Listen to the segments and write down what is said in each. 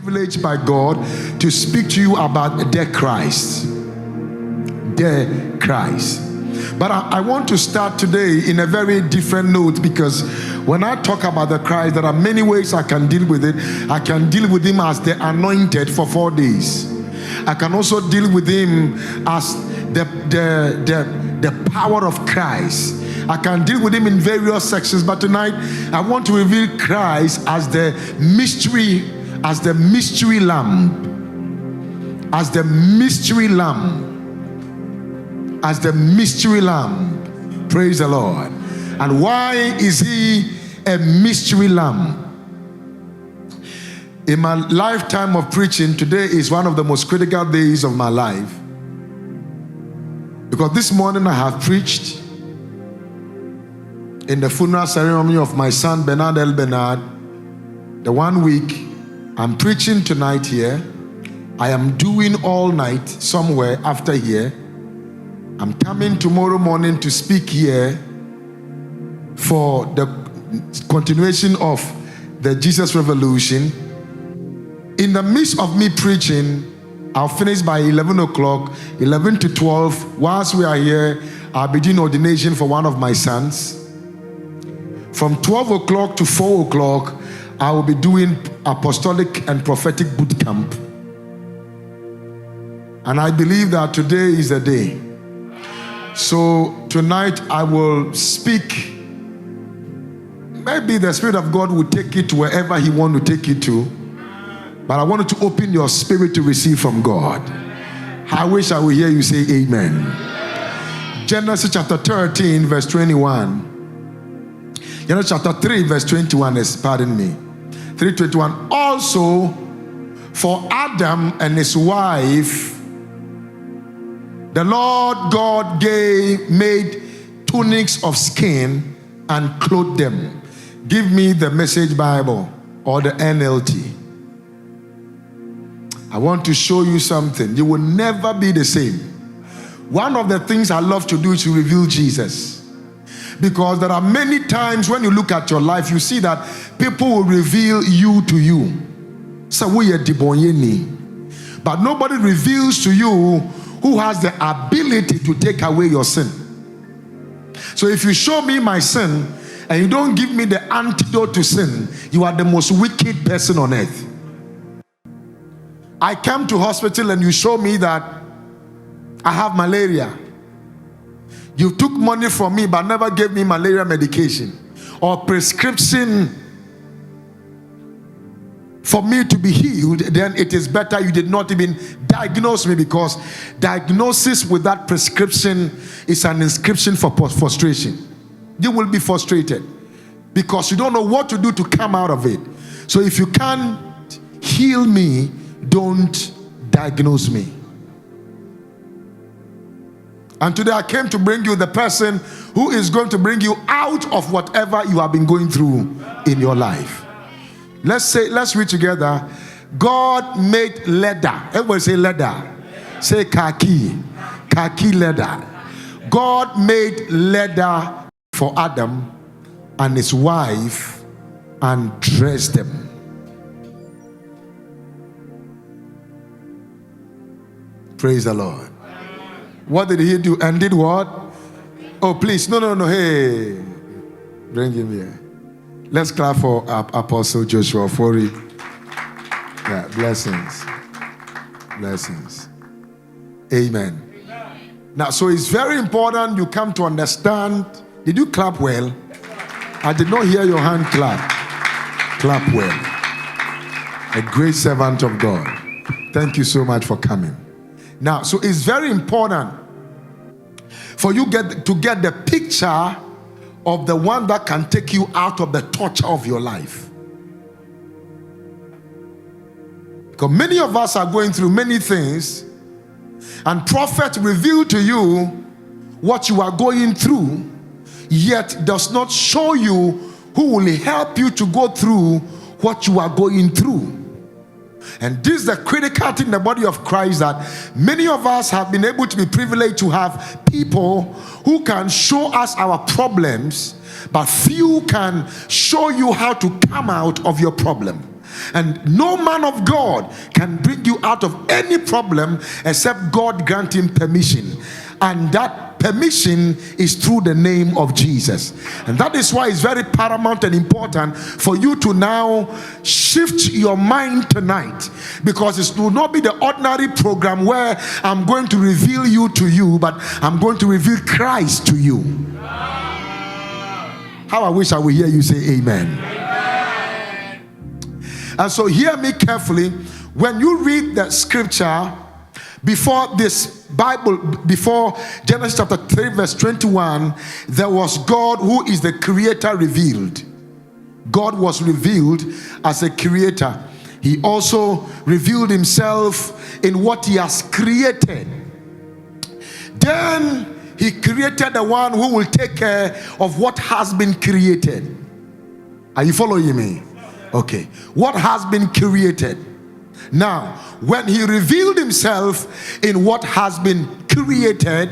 privileged by God to speak to you about the Christ. The Christ. But I want to start today in a very different note, because when I talk about the Christ, there are many ways I can deal with it. I can deal with him as the anointed for 4 days. I can also deal with him as the power of Christ. I can deal with him in various sections, but tonight I want to reveal Christ as the mystery lamb. As the mystery lamb. As the mystery lamb. Praise the Lord. And why is he a mystery lamb? In my lifetime of preaching, today is one of the most critical days of my life, because this morning I have preached in the funeral ceremony of my son Bernard L. Bernard. The 1 week, I'm preaching tonight here. I am doing all night somewhere after here. I'm coming tomorrow morning to speak here for the continuation of the Jesus Revolution. In the midst of me preaching, I'll finish by 11 o'clock, 11 to 12. Whilst we are here, I'll be doing ordination for one of my sons. From 12 o'clock to 4 o'clock, I will be doing apostolic and prophetic boot camp. And I believe that today is the day. So tonight I will speak. Maybe the Spirit of God will take it to wherever he wants to take it to. But I want you to open your spirit to receive from God. I wish I would hear you say amen. Genesis chapter 13 verse 21. Genesis chapter 3 verse 21 is, pardon me, 3:21. Also for Adam and his wife, the Lord God made tunics of skin and clothed them. Give me the Message Bible or the NLT. I want to show you something. You will never be the same. One of the things I love to do is to reveal Jesus. Because there are many times when you look at your life, you see that people will reveal you to you. So we are deboyeni. But nobody reveals to you who has the ability to take away your sin. So if you show me my sin and you don't give me the antidote to sin, you are the most wicked person on earth. I come to hospital and you show me that I have malaria. You took money from me but never gave me malaria medication or prescription for me to be healed. Then it is better you did not even diagnose me, because diagnosis with that prescription is an inscription for frustration. You will be frustrated because you don't know what to do to come out of it. So if you can't heal me, don't diagnose me. And today I came to bring you the person who is going to bring you out of whatever you have been going through in your life. Let's read together. God made leather. Everybody say leather. Say khaki. Khaki leather. God made leather for Adam and his wife and dressed them. Praise the Lord. What did he do? And did what? Oh, please. No. Hey. Bring him here. Let's clap for Apostle Joshua for it. Yeah, blessings. Blessings. Amen. Now, so it's very important you come to understand. Did you clap well? I did not hear your hand clap. Clap well. A great servant of God. Thank you so much for coming. Now, so it's very important for you to get the picture of the one that can take you out of the torture of your life. Because many of us are going through many things, and prophet reveal to you what you are going through, yet does not show you who will help you to go through what you are going through. And this is the critical thing in the body of Christ, that many of us have been able to be privileged to have people who can show us our problems, but few can show you how to come out of your problem. And no man of God can bring you out of any problem except God grant him permission. And that permission is through the name of Jesus. And that is why it's very paramount and important for you to now shift your mind tonight, because it will not be the ordinary program where I'm going to reveal you to you, but I'm going to reveal Christ to you. How I wish I would hear you say amen. And so hear me carefully. When you read the scripture before this Bible, before Genesis chapter 3 verse 21, there was God who is the creator revealed. God was revealed as a creator. He also revealed himself in what he has created. Then he created the one who will take care of what has been created. Are you following me? Okay. What has been created. Now, when he revealed himself in what has been created,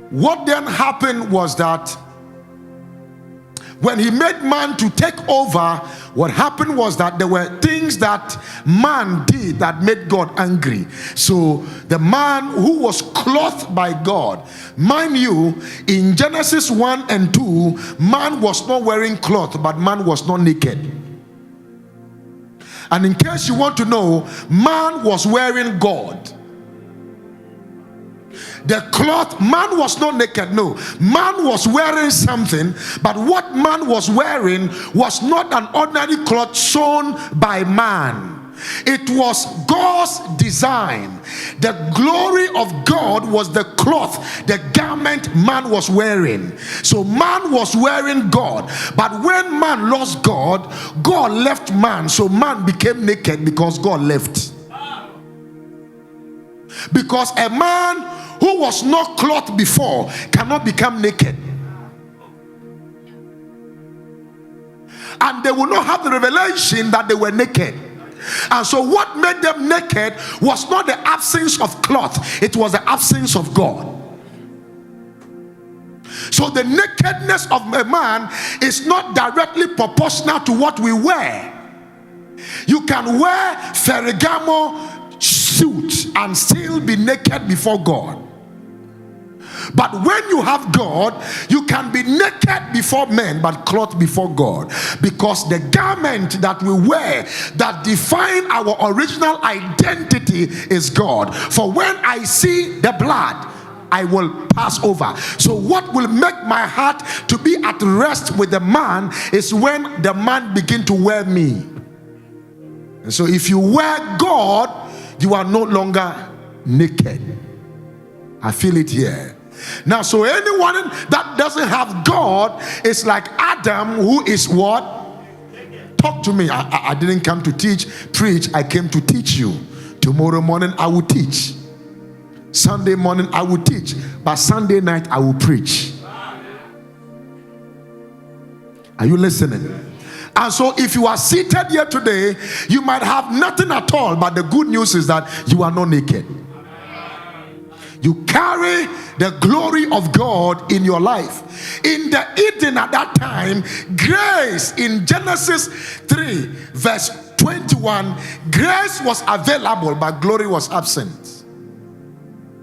what then happened was that when he made man to take over, what happened was that there were things that man did that made God angry. So the man who was clothed by God, mind you, in Genesis 1 and 2, man was not wearing cloth, but man was not naked. And in case you want to know, man was wearing God. The cloth, man was not naked, no. Man was wearing something, but what man was wearing was not an ordinary cloth sewn by man. It was God's design. The glory of God was the cloth, the garment man was wearing. So man was wearing God. But when man lost God, God left man. So man became naked because God left. Because a man who was not clothed before cannot become naked. And they will not have the revelation that they were naked. And so what made them naked was not the absence of cloth, it was the absence of God. So the nakedness of a man is not directly proportional to what we wear. You can wear Ferragamo suit and still be naked before God. But when you have God, you can be naked before men but clothed before God, because the garment that we wear that define our original identity is God. For when I see the blood, I will pass over. So what will make my heart to be at rest with the man is when the man begin to wear me. And so if you wear God, you are no longer naked. I feel it here. Now, so anyone that doesn't have God is like Adam, who is what? Talk to me. I didn't come to preach. I came to teach you. Tomorrow morning I will teach. Sunday morning I will teach. But Sunday night I will preach. Are you listening? And so if you are seated here today, you might have nothing at all, but the good news is that you are not naked. You carry the glory of God in your life. In the Eden at that time, grace in Genesis 3 verse 21, grace was available but glory was absent.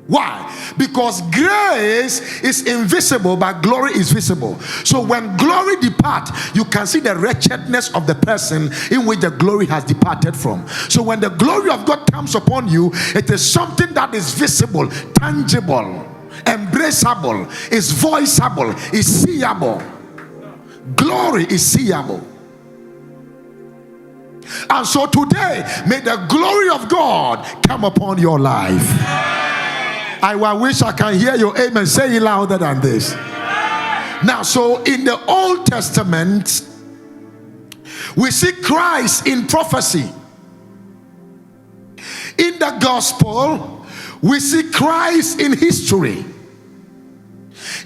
Why? Because grace is invisible but glory is visible. So when glory depart, you can see the wretchedness of the person in which the glory has departed from. So when the glory of God comes upon you, it is something that is visible, tangible, embraceable, is voiceable, is seeable. Glory is seeable. And so today, may the glory of God come upon your life. I wish I can hear your amen. Say it louder than this. Now, so in the Old Testament, we see Christ in prophecy. In the gospel, we see Christ in history.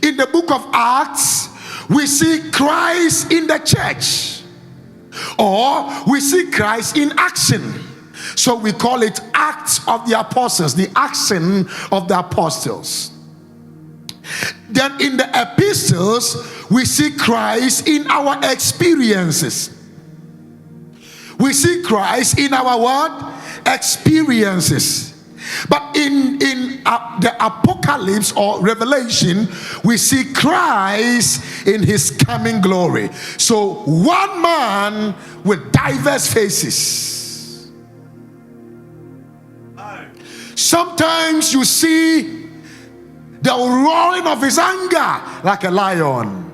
In the book of Acts, we see Christ in the church. Or we see Christ in action. So we call it Acts of the Apostles, the action of the apostles. Then in the epistles, we see Christ in our experiences. We see Christ in our what? Experiences. But in the Apocalypse or Revelation, we see Christ in his coming glory. So one man with diverse faces. Sometimes you see the roaring of his anger like a lion.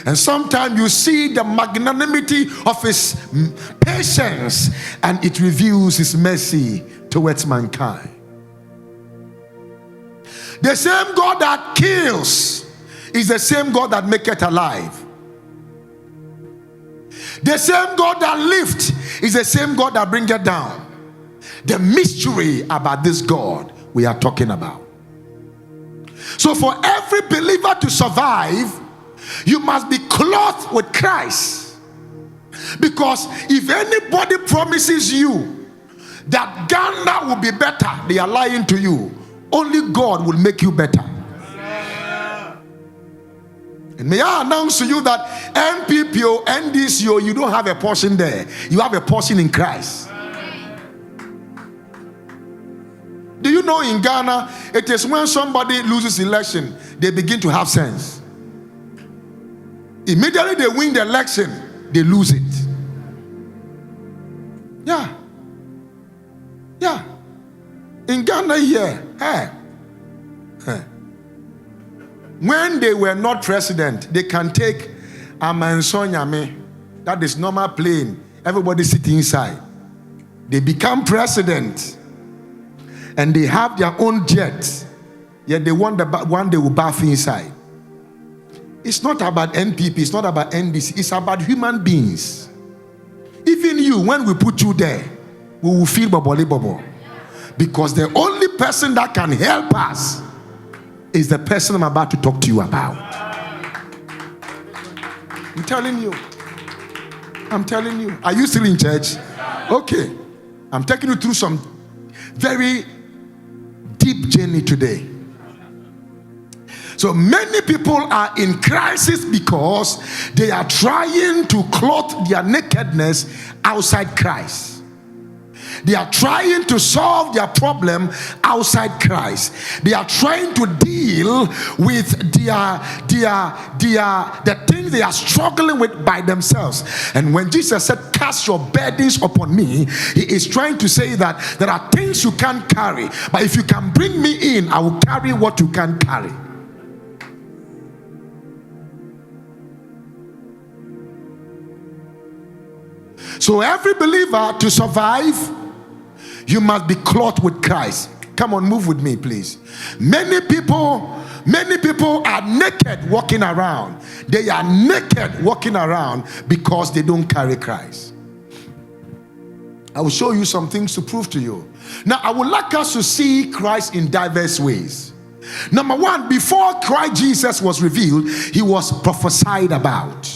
And sometimes you see the magnanimity of his patience, and it reveals his mercy towards mankind. The same God that kills is the same God that maketh alive. The same God that lifts is the same God that bringeth down. The mystery about this God we are talking about. So for every believer to survive, you must be clothed with Christ. Because if anybody promises you that Ghana will be better, they are lying to you. Only God will make you better. And may I announce to you that NPPO, NDCO, you don't have a portion there. You have a portion in Christ. Do you know in Ghana, it is when somebody loses election, they begin to have sense. Immediately they win the election, they lose it. Yeah. In Ghana here, when they were not president, they can take Amansonyame, that is normal plane, everybody sitting inside. They become president and they have their own jet, yet they want the one they will bath inside. It's not about NPP, it's not about NDC, it's about human beings. Even you, when we put you there, we will feel bubble. Because the only person that can help us is the person I'm about to talk to you about. I'm telling you. Are you still in church? Okay. I'm taking you through some very deep journey today. So many people are in crisis because they are trying to clothe their nakedness outside Christ. They are trying to solve their problem outside Christ. They are trying to deal with the things they are struggling with by themselves. And when Jesus said, "Cast your burdens upon me," he is trying to say that there are things you can't carry, but if you can bring me in, I will carry what you can't carry. So every believer, to survive, you must be clothed with Christ. Come on, move with me, please. Many people are naked walking around. They are naked walking around because they don't carry Christ. I will show you some things to prove to you. Now, I would like us to see Christ in diverse ways. Number one, before Christ Jesus was revealed, he was prophesied about.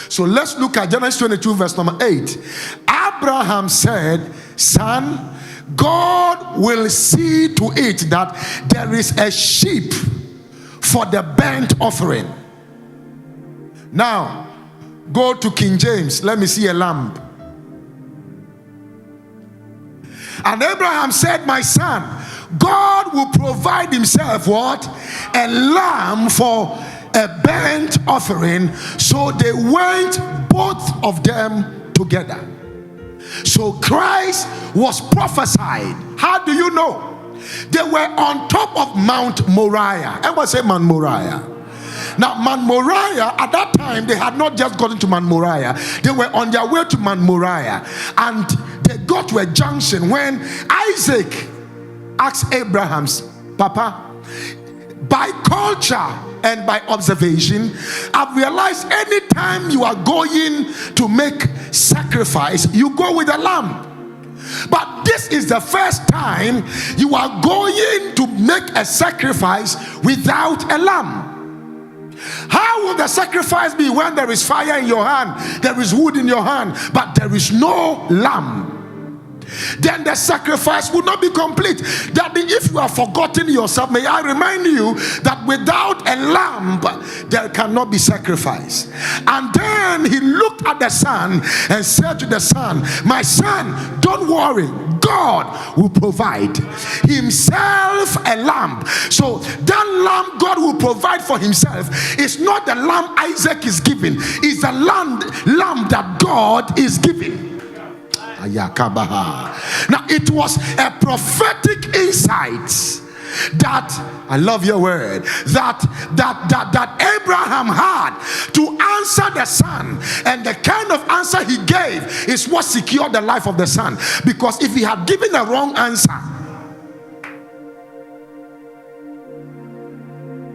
So let's look at Genesis 22 verse number 8. Abraham said, "Son, God will see to it that there is a sheep for the burnt offering." Now, go to King James. Let me see a lamb. And Abraham said, "My son, God will provide himself what? A lamb for a burnt offering." So they went, both of them together. So Christ was prophesied. How do you know? They were on top of Mount Moriah. Everybody say Mount Moriah. Now, Mount Moriah, at that time, they had not just gotten to Mount Moriah. They were on their way to Mount Moriah. And they got to a junction when Isaac asked Abraham's papa, by culture and by observation, I've realized anytime you are going to make sacrifice, you go with a lamb. But this is the first time you are going to make a sacrifice without a lamb. How will the sacrifice be when there is fire in your hand, there is wood in your hand, but there is no lamb? then the sacrifice would not be complete. That if you have forgotten yourself, may I remind you that without a lamb there cannot be sacrifice. And then he looked at the son and said to the son, my son, don't worry, God will provide himself a lamb. So that lamb God will provide for himself is not the lamb Isaac is giving, it's the lamb that God is giving. Now it was a prophetic insight that, I love your word, that Abraham had to answer the son, and the kind of answer he gave is what secured the life of the son. Because if he had given a wrong answer,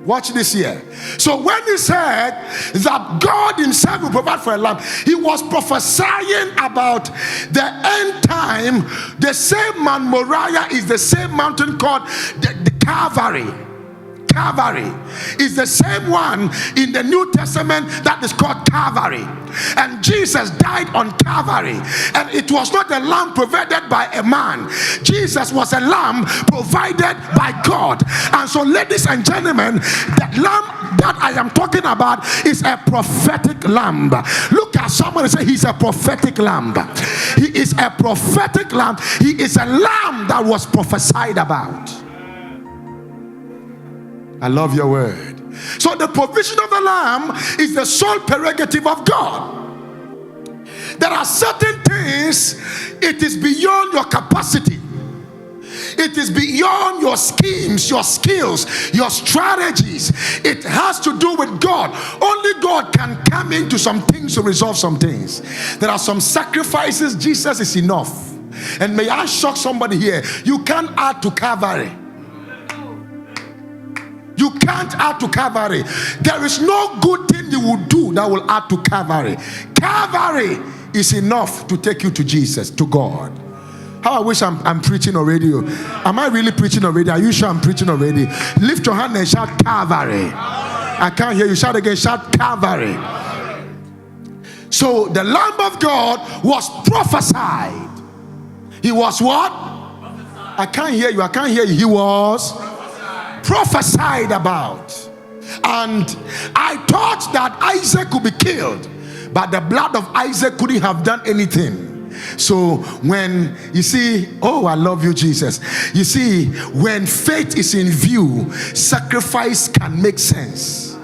watch this here. So when he said that God himself will provide for a lamb, he was prophesying about the end time. The same Mount Moriah is the same mountain called the Calvary. Calvary is the same one in the New Testament that is called Calvary. And Jesus died on Calvary, and it was not a lamb provided by a man. Jesus was a lamb provided by God. And so, ladies and gentlemen, the lamb that I am talking about is a prophetic lamb. Look at someone and say, he's a prophetic lamb. He is a prophetic lamb. He is a lamb that was prophesied about. I love your word. So the provision of the lamb is the sole prerogative of God. There are certain things, it is beyond your capacity. It is beyond your schemes, your skills, your strategies. It has to do with God. Only God can come into some things to resolve some things. There are some sacrifices, Jesus is enough. And may I shock somebody here, you can't add to Calvary. You can't add to Calvary. There is no good thing you will do that will add to Calvary. Calvary is enough to take you to Jesus, to God. How I wish I'm preaching already. Am I really preaching already? Are you sure I'm preaching already? Lift your hand and shout Calvary. I can't hear you. Shout again. Shout Calvary. So the Lamb of God was prophesied. He was what? I can't hear you. I can't hear you. He was prophesied about. And I thought that Isaac could be killed, but the blood of Isaac couldn't have done anything. So when you see, oh, I love you, Jesus. You see, when faith is in view, sacrifice can make sense.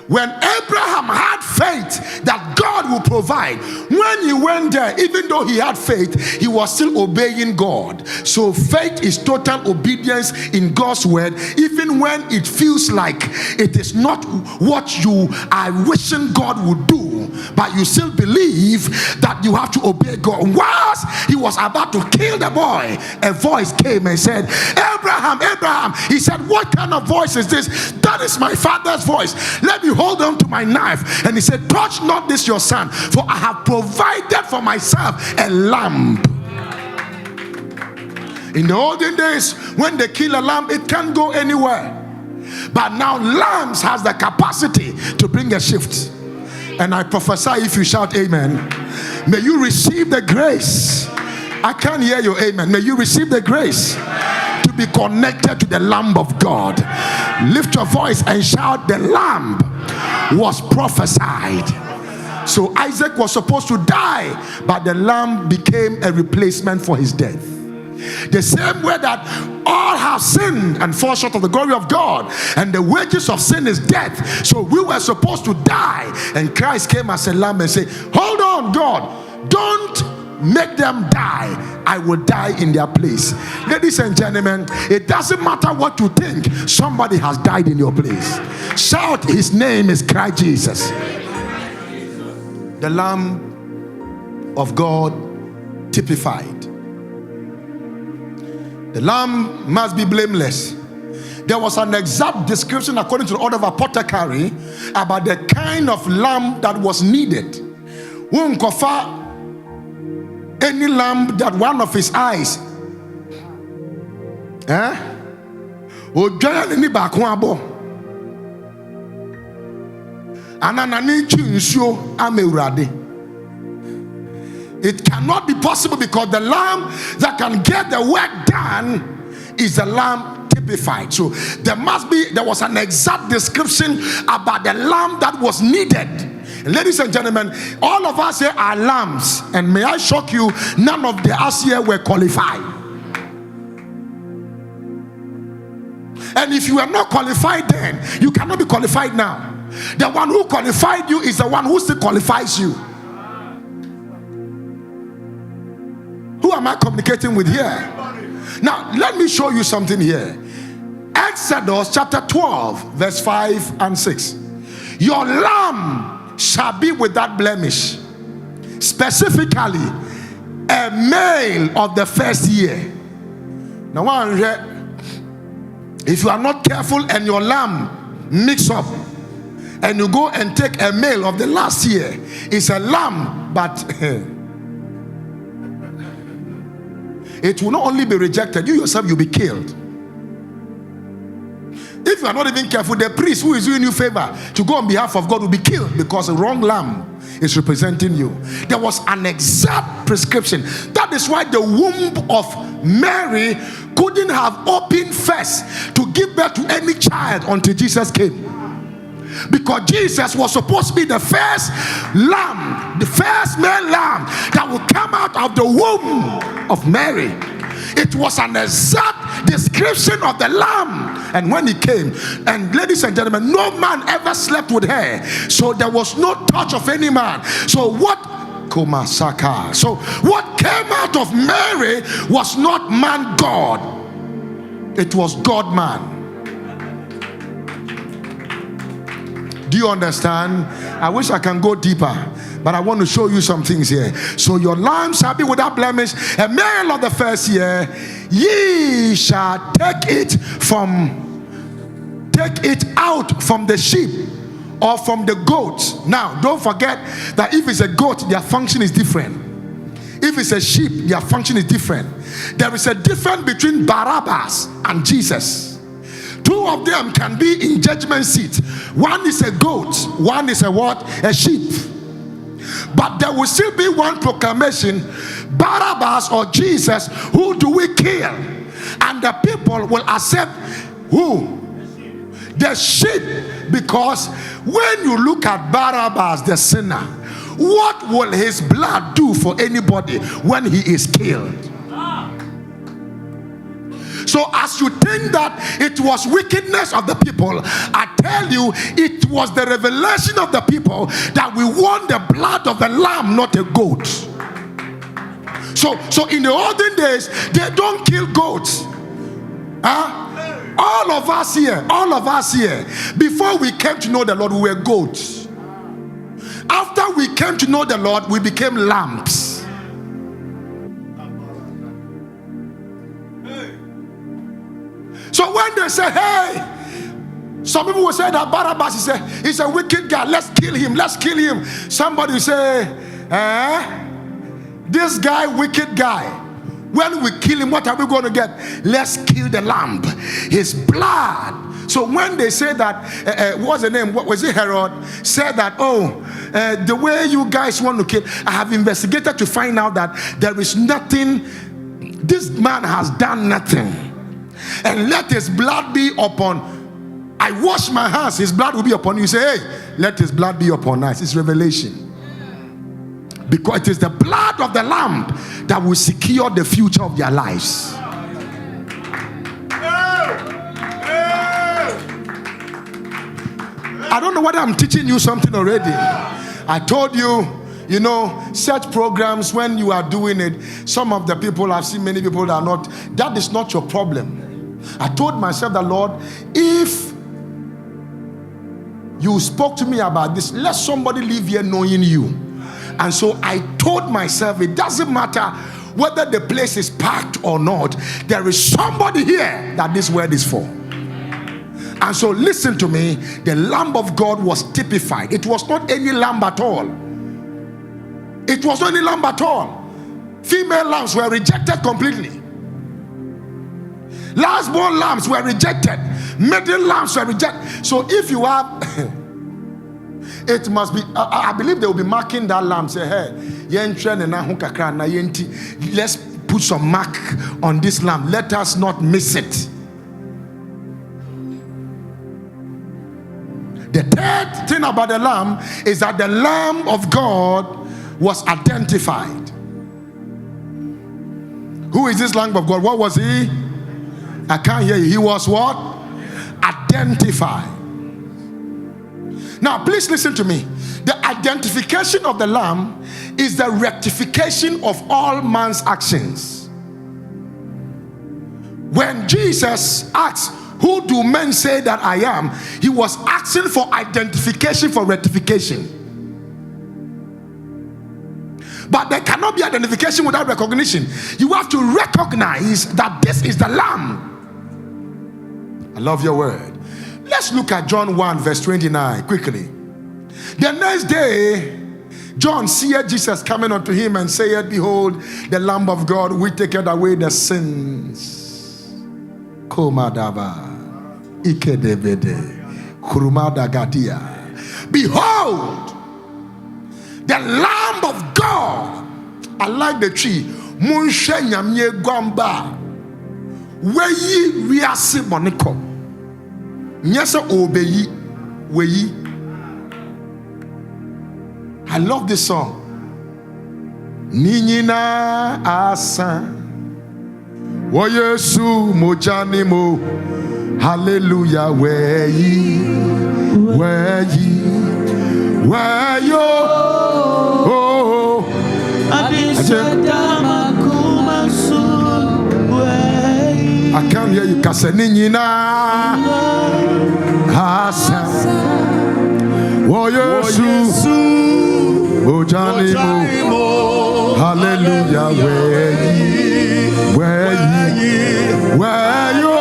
When Abraham had faith that God will provide, when he went there, even though he had faith, he was still obeying God. So faith is total obedience in God's word, even when it feels like it is not what you are wishing God would do, but you still believe that you have to obey God. Whilst he was about to kill the boy, a voice came and said, Abraham, Abraham. He said, what kind of voice is this? That is my father's voice. Let me hold on to my knife. And he said, touch not this your son, for I have provided for myself a lamb. In the olden days, when they kill a lamb, it can't go anywhere. But now lambs has the capacity to bring a shift. And I prophesy, if you shout amen, may you receive the grace. I can't hear you, amen. May you receive the grace to be connected to the Lamb of God. Lift your voice and shout, the Lamb was prophesied. So Isaac was supposed to die, but the lamb became a replacement for his death. The same way that all have sinned and fall short of the glory of God, and the wages of sin is death. So we were supposed to die, and Christ came as a lamb and said, hold on, God, don't make them die. I will die in their place. Ladies and gentlemen, it doesn't matter what you think, somebody has died in your place. Shout, his name is Christ Jesus. The Lamb of God typified. The lamb must be blameless. There was an exact description according to the order of apothecary about the kind of lamb that was needed. Any lamb that one of his eyes It cannot be possible because the lamb that can get the work done is the lamb typified. So there was an exact description about the lamb that was needed. Ladies and gentlemen, all of us here are lambs, and may I shock you, none of the us here were qualified. And if you are not qualified then, you cannot be qualified now. The one who qualified you is the one who still qualifies you. Who am I communicating with here? Now, let me show you something here. Exodus chapter 12, verse 5 and 6. Your lamb shall be without blemish, specifically a male of the first year. Now, if you are not careful and your lamb mix up, and you go and take a male of the last year, it's a lamb, but it will not only be rejected, you yourself you'll be killed. If you are not even careful, the priest who is doing you favor to go on behalf of God will be killed because the wrong lamb is representing you. There was an exact prescription. That is why the womb of Mary couldn't have opened first to give birth to any child until Jesus came. Because Jesus was supposed to be the first lamb, the first male lamb that would come out of the womb of Mary. It was an exact description of the lamb. And when he came, and ladies and gentlemen, no man ever slept with her, so there was no touch of any man. So what came out of Mary was not man God, it was God man. Do you understand? I wish I can go deeper, but I want to show you some things here. So your lamb shall be without blemish, a male of the first year. Ye shall take it out from the sheep or from the goat. Now, don't forget that if it's a goat, their function is different. If it's a sheep, their function is different. There is a difference between Barabbas and Jesus. Two of them can be in judgment seat. One is a goat, one is a what? A sheep. But there will still be one proclamation, Barabbas or Jesus, who do we kill? And the people will accept who? The sheep. Because when you look at Barabbas, the sinner, what will his blood do for anybody when he is killed? So as you think that it was wickedness of the people, I tell you, it was the revelation of the people that we want the blood of the lamb, not a goat. So in the olden days, they don't kill goats. All of us here, before we came to know the Lord, we were goats. After we came to know the Lord, we became lambs. So when they say, hey, some people will say that Barabbas is a wicked guy, let's kill him. Somebody will say, this guy, wicked guy, when we kill him, what are we going to get? Let's kill the lamb, his blood. So when they say that, what's the name? What was it? Herod said that, the way you guys want to kill, I have investigated to find out that there is nothing, this man has done nothing. And let his blood be upon, I wash my hands, his blood will be upon you. You say, hey, let his blood be upon us. It's revelation. Because it is the blood of the lamb that will secure the future of their lives. I don't know whether I'm teaching you something already. I told you, such programs, when you are doing it, some of the people, I've seen many people that are not, that is not your problem. I told myself that, Lord, if you spoke to me about this, let somebody live here knowing you. And so I told myself, it doesn't matter whether the place is packed or not, there is somebody here that this word is for. And so listen to me, the Lamb of God was typified. It was not any lamb at all. It was not any lamb at all. Female lambs were rejected completely. Last-born lambs were rejected. Middle lambs were rejected. So if you have It must be, I believe they will be marking that lamb. Say, hey, let's put some mark on this lamb. Let us not miss it. The third thing about the lamb is that the Lamb of God was identified. Who is this Lamb of God? What was he? I can't hear you. He was what? Identified. Now, please listen to me. The identification of the Lamb is the rectification of all man's actions. When Jesus asks, who do men say that I am? He was asking for identification, for rectification. But there cannot be identification without recognition. You have to recognize that this is the Lamb. I love your word. Let's look at John 1 verse 29 quickly. The next day, John seeth Jesus coming unto him and saith, behold, the Lamb of God which taketh away the sins. Komadaba ikedebede kurumada gadia. Behold, the Lamb of God. I like the tree. Munshe nyamye gwamba. Weyi wiase moniko. Nyesa obeyi weyi. I love this song. Ninyina asa wo Yesu mojani mo. Hallelujah. Weyi weyo. Oh, I can't hear you. Kaseninina asa wo Yesu mojani mo. Hallelujah. Weyo.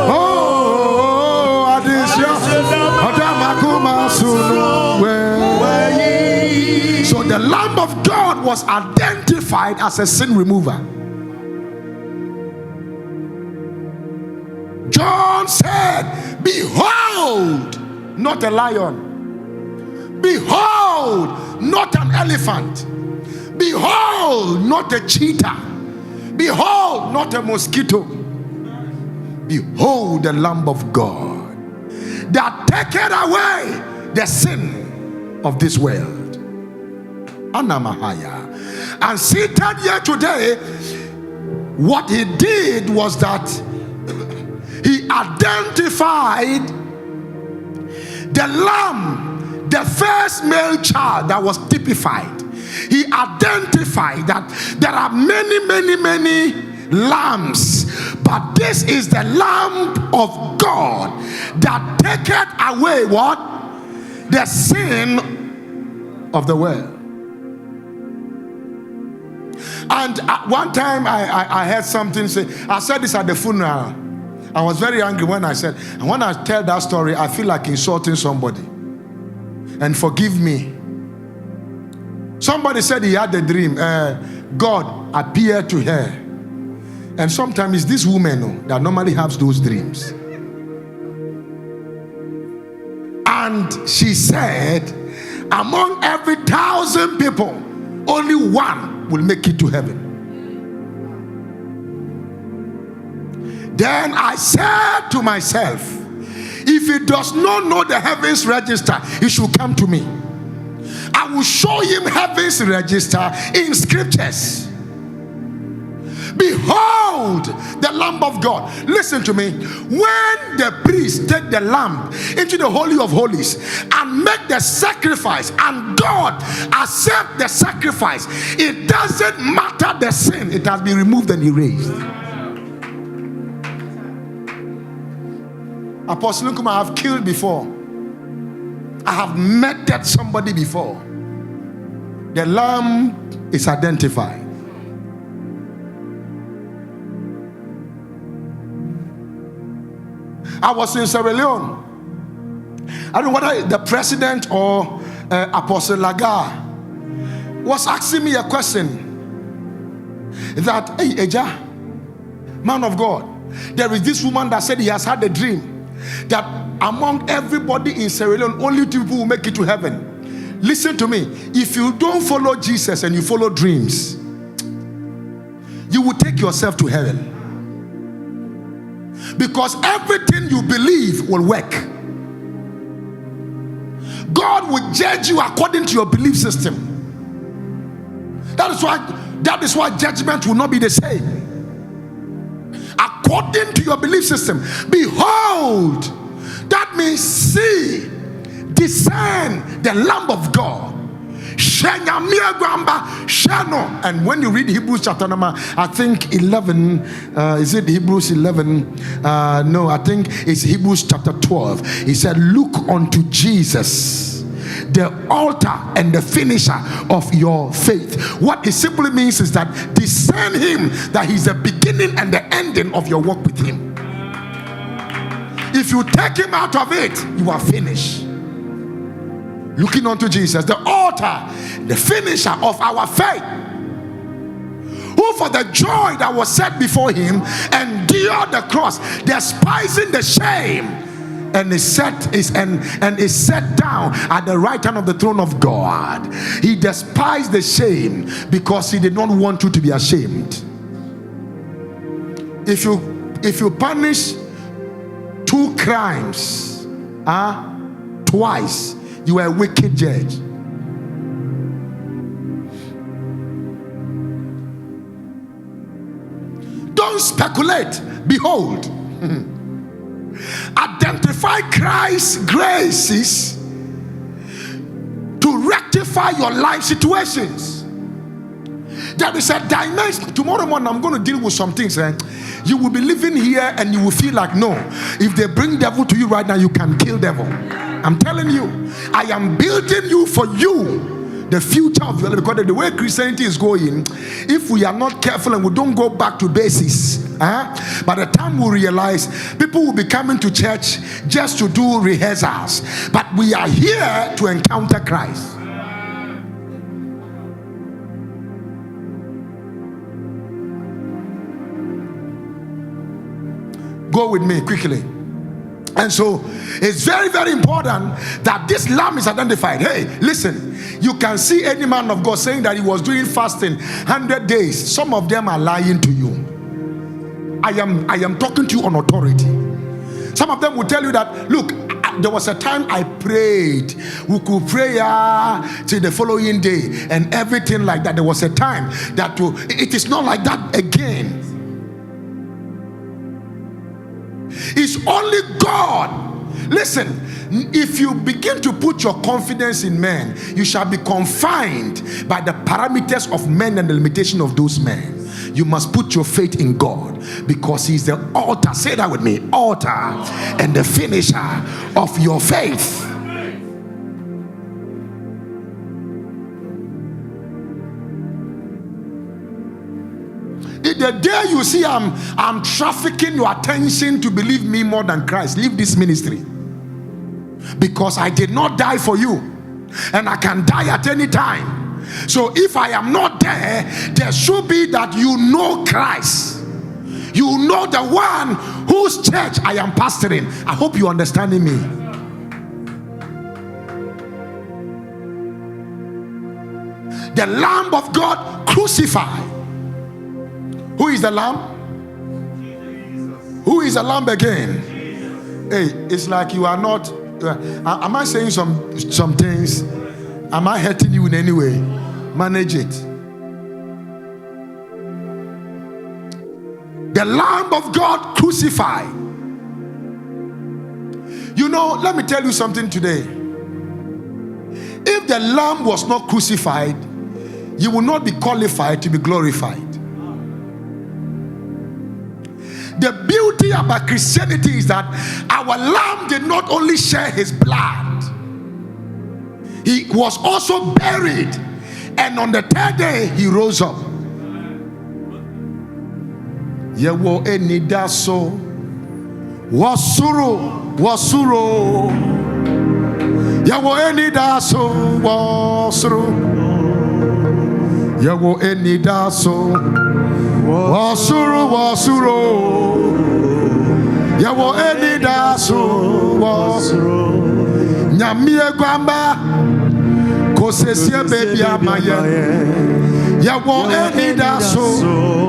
Oh, adisha adamakuma sunu. So the Lamb of God was identified as a sin remover. John said, behold, not a lion. Behold, not an elephant. Behold, not a cheetah. Behold, not a mosquito. Behold, the Lamb of God that taketh away the sin of this world. Anamahaya. And seated here today, what he did was that he identified the lamb, the first male child that was typified. He identified that there are many lambs, but this is the Lamb of God that taketh away what? The sin of the world. And one time I heard something say, I said this at the funeral. I was very angry when I said, and when I tell that story, I feel like insulting somebody. And forgive me. Somebody said he had a dream. God appeared to her. And sometimes it's this woman that normally has those dreams. And she said, among every 1,000 people, only one will make it to heaven. Then I said to myself, if he does not know the heavens register, he should come to me. I will show him heaven's register in scriptures. Behold, the Lamb of God. Listen to me. When the priest take the lamb into the Holy of Holies and make the sacrifice, and God accept the sacrifice, it doesn't matter the sin, it has been removed and erased. Apostle Nkum, I have killed before. I have murdered somebody before. The lamb is identified. I was in Sierra Leone. I don't know whether the president or Apostle Lagar was asking me a question. That, hey, Eja, man of God, there is this woman that said he has had a dream that among everybody in Sierra Leone, only 2 people will make it to heaven. Listen to me. If you don't follow Jesus and you follow dreams, you will take yourself to heaven. Because everything you believe will work. God will judge you according to your belief system. That is why judgment will not be the same. According to your belief system. Behold, that means see, discern the Lamb of God. And when you read Hebrews chapter number, I think 11, is it Hebrews 11? No, I think it's Hebrews chapter 12. He said, look unto Jesus, the author and the finisher of your faith. What it simply means is that discern him, that he's the beginning and the ending of your walk with him. If you take him out of it, you are finished. Looking unto Jesus, the author, the finisher of our faith, who for the joy that was set before him endured the cross, despising the shame, and is set down at the right hand of the throne of God. He despised the shame because he did not want you to be ashamed. If you punish 2 crimes twice, you are a wicked judge. Don't speculate. Behold, identify Christ's graces to rectify your life situations. There is a dimension. Tomorrow morning I'm going to deal with some things. You will be living here and you will feel like, no, if they bring devil to you right now, you can kill devil. I'm telling you, I am building you for you, the future of your life. Because the way Christianity is going, if we are not careful and we don't go back to basis, by the time we realize, people will be coming to church just to do rehearsals. But we are here to encounter Christ. Go with me quickly. And so it's very, very important that this lamb is identified. Hey, listen, you can see any man of God saying that he was doing fasting 100 days. Some of them are lying to you. I am talking to you on authority. Some of them will tell you that, look, there was a time I prayed. We could pray till the following day and everything like that. There was a time that it is not like that again. It's only God. Listen, if you begin to put your confidence in men, you shall be confined by the parameters of men and the limitation of those men. You must put your faith in God, because he's the author, say that with me, author and the finisher of your faith. The day you see I'm trafficking your attention to believe me more than Christ, leave this ministry. Because I did not die for you, and I can die at any time. So if I am not there, there should be that you know Christ. You know the one whose church I am pastoring. I hope you're understanding me. The Lamb of God crucified. Who is the Lamb? Who is the Lamb again? Hey, it's like you are not. Am I saying some things? Am I hurting you in any way? Manage it. The Lamb of God crucified. You know, let me tell you something today. If the Lamb was not crucified, you will not be qualified to be glorified. The beauty about Christianity is that our Lamb did not only share his blood, he was also buried, and on the 3rd day he rose up. Yewo enidaso wasuro Yewo enidaso wasuro Yewo enidaso wasuro Yawo eni daso wasro. Nyamie gwamba kosesie baby amaye. Yawo eni daso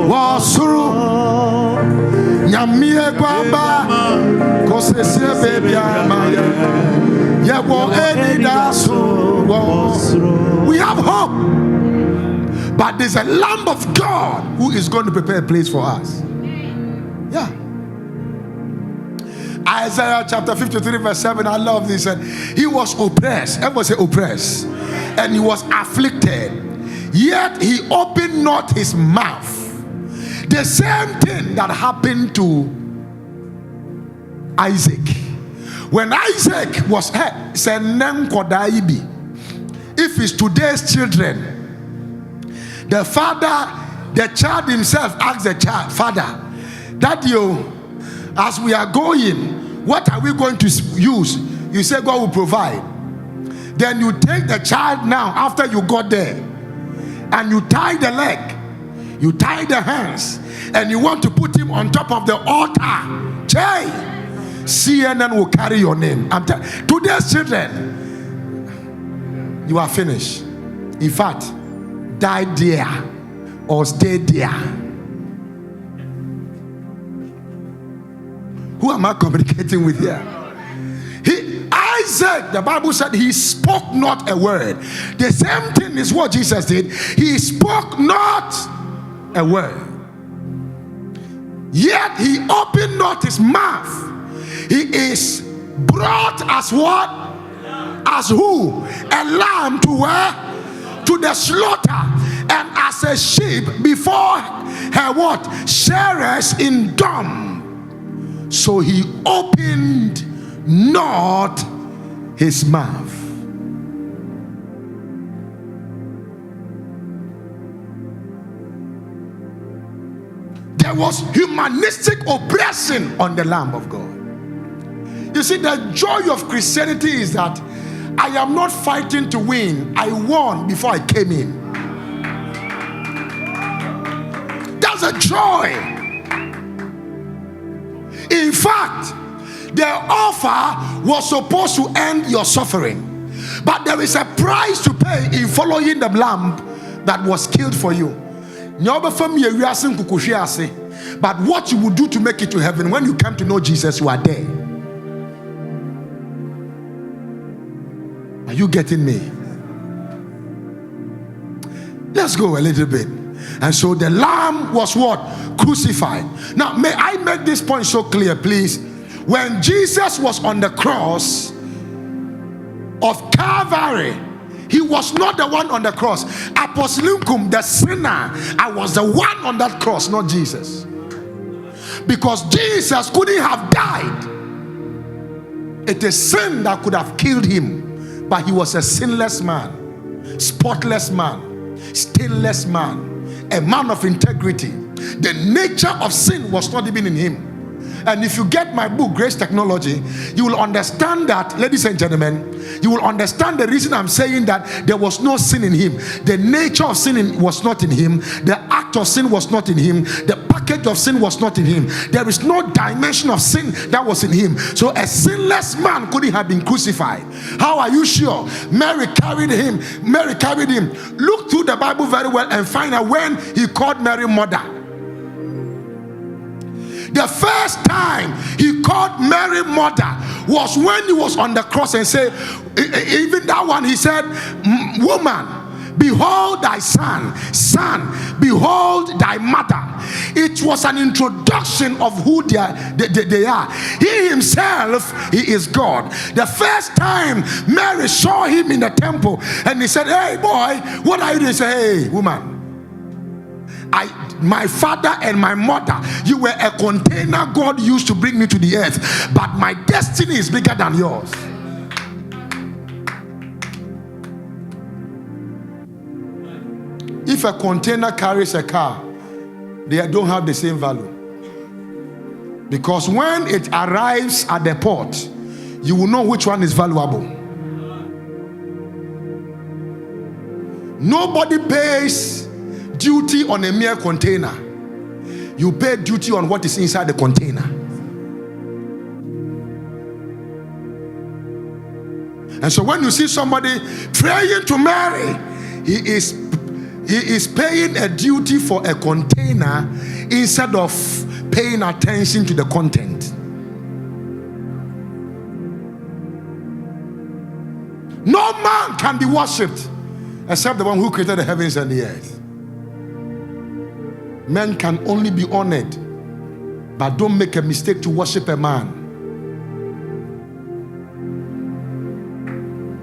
wasro. Nyamie gwamba kosesie baby amaye. Yawo eni daso wasro. We have hope. But there's a Lamb of God who is going to prepare a place for us. Yeah. Isaiah chapter 53 verse 7. I love this. And he was oppressed. Everyone say oppressed. And he was afflicted. Yet he opened not his mouth. The same thing that happened to Isaac. When Isaac was said, if it's today's children, the father, the child himself asks the child, Father, Daddy, as we are going, what are we going to use? You say God will provide. Then you take the child now after you got there, and you tie the leg, you tie the hands, and you want to put him on top of the altar. CNN will carry your name. Today's children, you are finished. In fact, die there or stay there. Who am I communicating with here? Isaac, the Bible said he spoke not a word. The same thing is what Jesus did. He spoke not a word. Yet he opened not his mouth. He is brought as what? As who? A lamb to where? To the slaughter, and as a sheep before her what? Shearers in dumb. So he opened not his mouth. There was humanistic oppression on the Lamb of God. You see, the joy of Christianity is that I am not fighting to win. I won before I came in. That's a joy. In fact, the offer was supposed to end your suffering. But there is a price to pay in following the lamb that was killed for you. But what you will do to make it to heaven, when you come to know Jesus, you are there. Are you getting me? Let's go a little bit. And so the lamb was what? Crucified. Now, may I make this point so clear, please? When Jesus was on the cross of Calvary, he was not the one on the cross. Emmanuel Nkum, the sinner, I was the one on that cross, not Jesus. Because Jesus couldn't have died. It is sin that could have killed him. But he was a sinless man, spotless man, stainless man, a man of integrity. The nature of sin was not even in him. And if you get my book, Grace Technology, you will understand that, ladies and gentlemen, you will understand the reason I'm saying that there was no sin in him. The nature of sin was not in him. The act of sin was not in him. The package of sin was not in him. There is no dimension of sin that was in him. So a sinless man couldn't have been crucified. How are you sure? Mary carried him. Mary carried him. Look through the Bible very well and find out when he called Mary mother. The first time he called Mary mother was when he was on the cross and said, even that one, he said, woman, behold thy son, son, behold thy mother. It was an introduction of who they are. He himself, he is God. The first time Mary saw him in the temple and he said, hey boy, what are you doing? He said, hey woman, my father and my mother, you were a container God used to bring me to the earth, but my destiny is bigger than yours. If a container carries a car, they don't have the same value. Because when it arrives at the port, you will know which one is valuable. Nobody pays duty on a mere container. You pay duty on what is inside the container. And so when you see somebody praying to Mary, he is paying a duty for a container instead of paying attention to the content. No man can be worshipped except the one who created the heavens and the earth. Men can only be honored, but don't make a mistake to worship a man.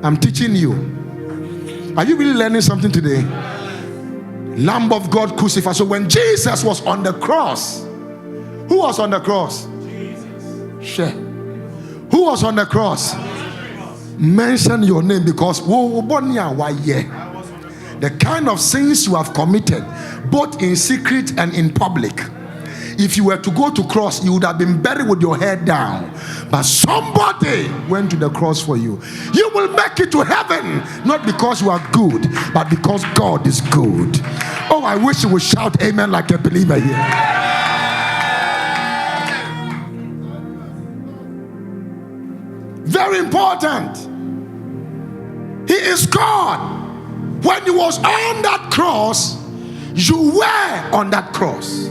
I'm teaching you. Are you really learning something today? Lamb of God crucified. So when Jesus was on the cross, who was on the cross? Jesus. Sure. Who was on the cross? Mention your name, because the kind of sins you have committed, both in secret and in public, if you were to go to cross, you would have been buried with your head down. But somebody went to the cross for you. You will make it to heaven, not because you are good, but because God is good. Oh, I wish you would shout amen like a believer here. Very important. He is God. When he was on that cross, you were on that cross.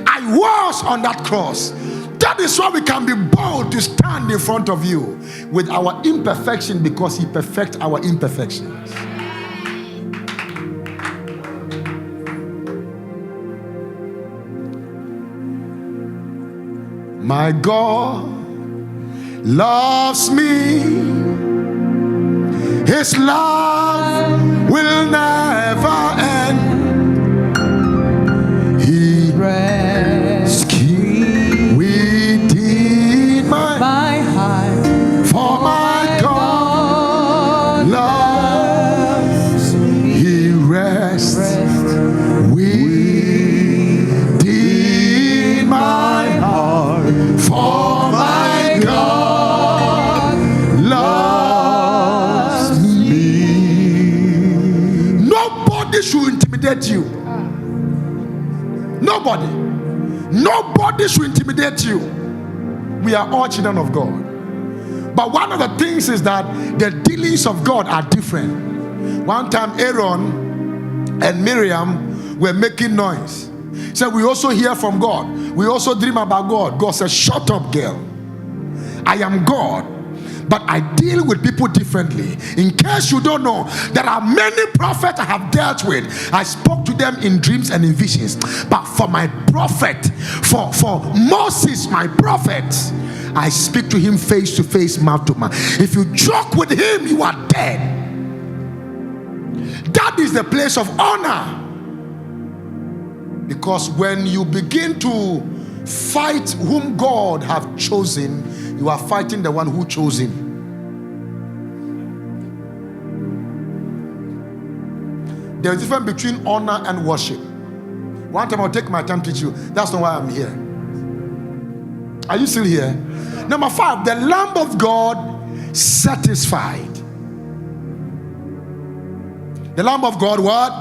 I was on that cross. That is why we can be bold to stand in front of you with our imperfection, because he perfects our imperfections. My God loves me. His love will never end. He rescued within my heart. For my God loves me. He rests within my heart. For my God loves me. Nobody should intimidate you. Nobody should intimidate you. We are all children of God. But one of the things is that the dealings of God are different. One time Aaron and Miriam were making noise. Said, we also hear from God. We also dream about God. God said, shut up, girl. I am God, but I deal with people differently. In case you don't know, there are many prophets I have dealt with. I spoke to them in dreams and in visions. But for my prophet, for Moses, my prophet, I speak to him face to face, mouth to mouth. If you joke with him, you are dead. That is the place of honor. Because when you begin to fight whom God have chosen, you are fighting the one who chose him. There is a difference between honor and worship. One time I'll take my time to teach you. That's not why I'm here. Are you still here? Number 5, the Lamb of God satisfied. The Lamb of God what?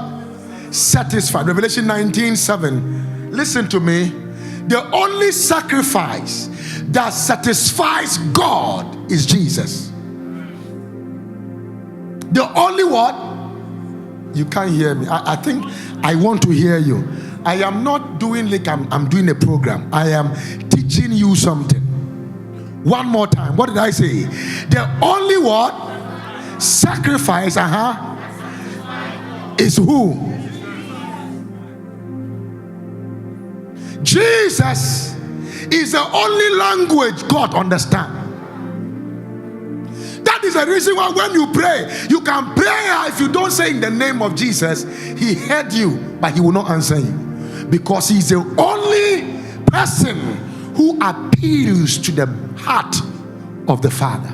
Satisfied. Revelation 19:7. Listen to me. The only sacrifice that satisfies God is Jesus. The only what? You can't hear me. I think I want to hear you. I am not doing like I'm doing a program. I am teaching you something. One more time. What did I say? The only what? Sacrifice, is who? Jesus is the only language God understands. That is the reason why when you pray, you can pray. If you don't say in the name of Jesus, he heard you, but he will not answer you. Because he's the only person who appeals to the heart of the Father.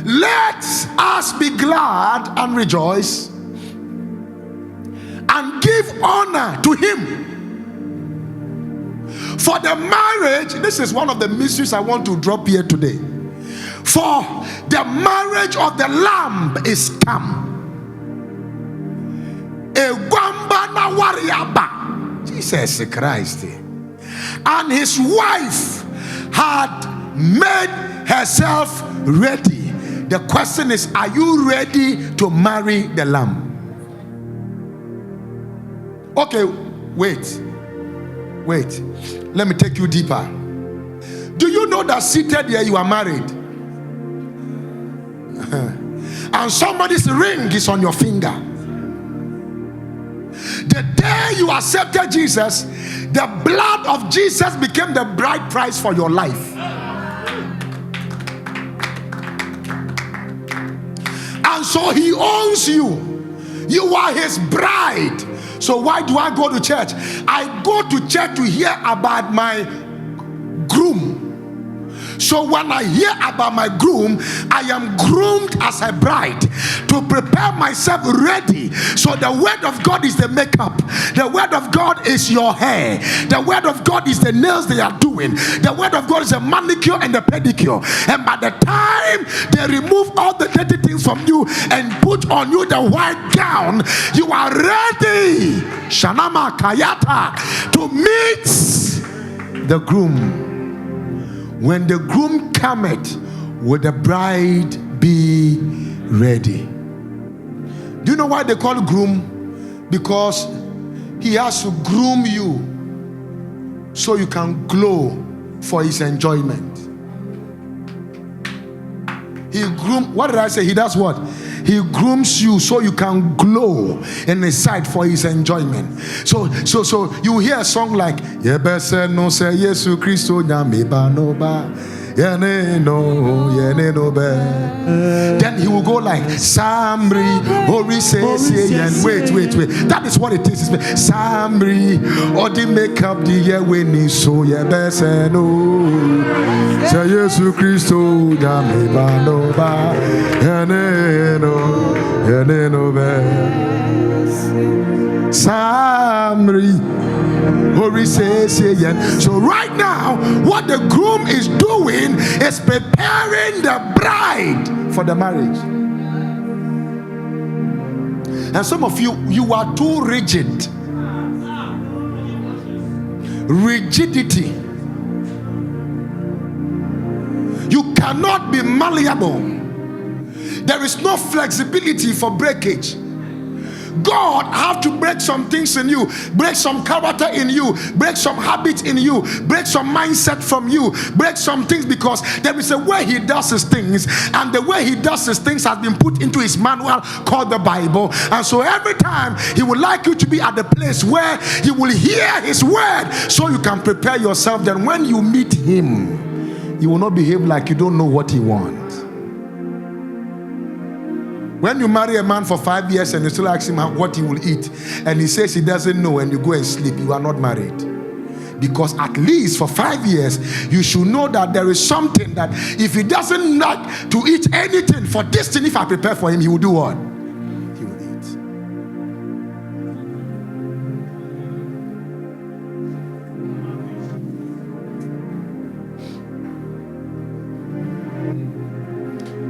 Let us be glad and rejoice and give honor to him. For the marriage, this is one of the mysteries I want to drop here today. For the marriage of the Lamb is come. Jesus Christ. and his wife had made herself ready. The question is, are you ready to marry the Lamb? Okay, wait. Let me take you deeper. Do you know that seated here you are married? And somebody's ring is on your finger. The day you accepted Jesus, the blood of Jesus became the bride price for your life. And so he owns you. You are his bride. So why do I go to church? I go to church to hear about my groom. So when I hear about my groom, I am groomed as a bride to prepare myself ready. So the word of God is the makeup. The word of God is your hair. The word of God is the nails they are doing. The word of God is the manicure and the pedicure. And by the time they remove all the dirty things from you and put on you the white gown, you are ready, Shanama Kayata, to meet the groom. When the groom cometh, will the bride be ready? Do you know why they call it groom? Because he has to groom you so you can glow for his enjoyment. He groom. What did I say? He does what? He grooms you so you can glow in his sight for his enjoyment. So you hear a song like Yebese no se Yesu Christo nyameba no ba yene no be. Then he will go like Samri Hori se yen. Wait. That is what it is. Samri odi make up the year when he so Yebese no se Yesu Christo nyameba no ba yene no be. Samri. So right now, what the groom is doing is preparing the bride for the marriage. And some of you are too rigid. Rigidity. You cannot be malleable. There is no flexibility for breakage. God have to break some things in you, break some character in you, break some habits in you, break some mindset from you, break some things, because there is a way he does his things, and the way he does his things has been put into his manual called the Bible. And so every time he would like you to be at the place where you will hear his word so you can prepare yourself. Then when you meet him, you will not behave like you don't know what he wants. When you marry a man for 5 years and you still ask him what he will eat, and he says he doesn't know, and you go and sleep, you are not married. Because at least for 5 years, you should know that there is something that if he doesn't like to eat anything, for this thing, if I prepare for him, he will do what? He will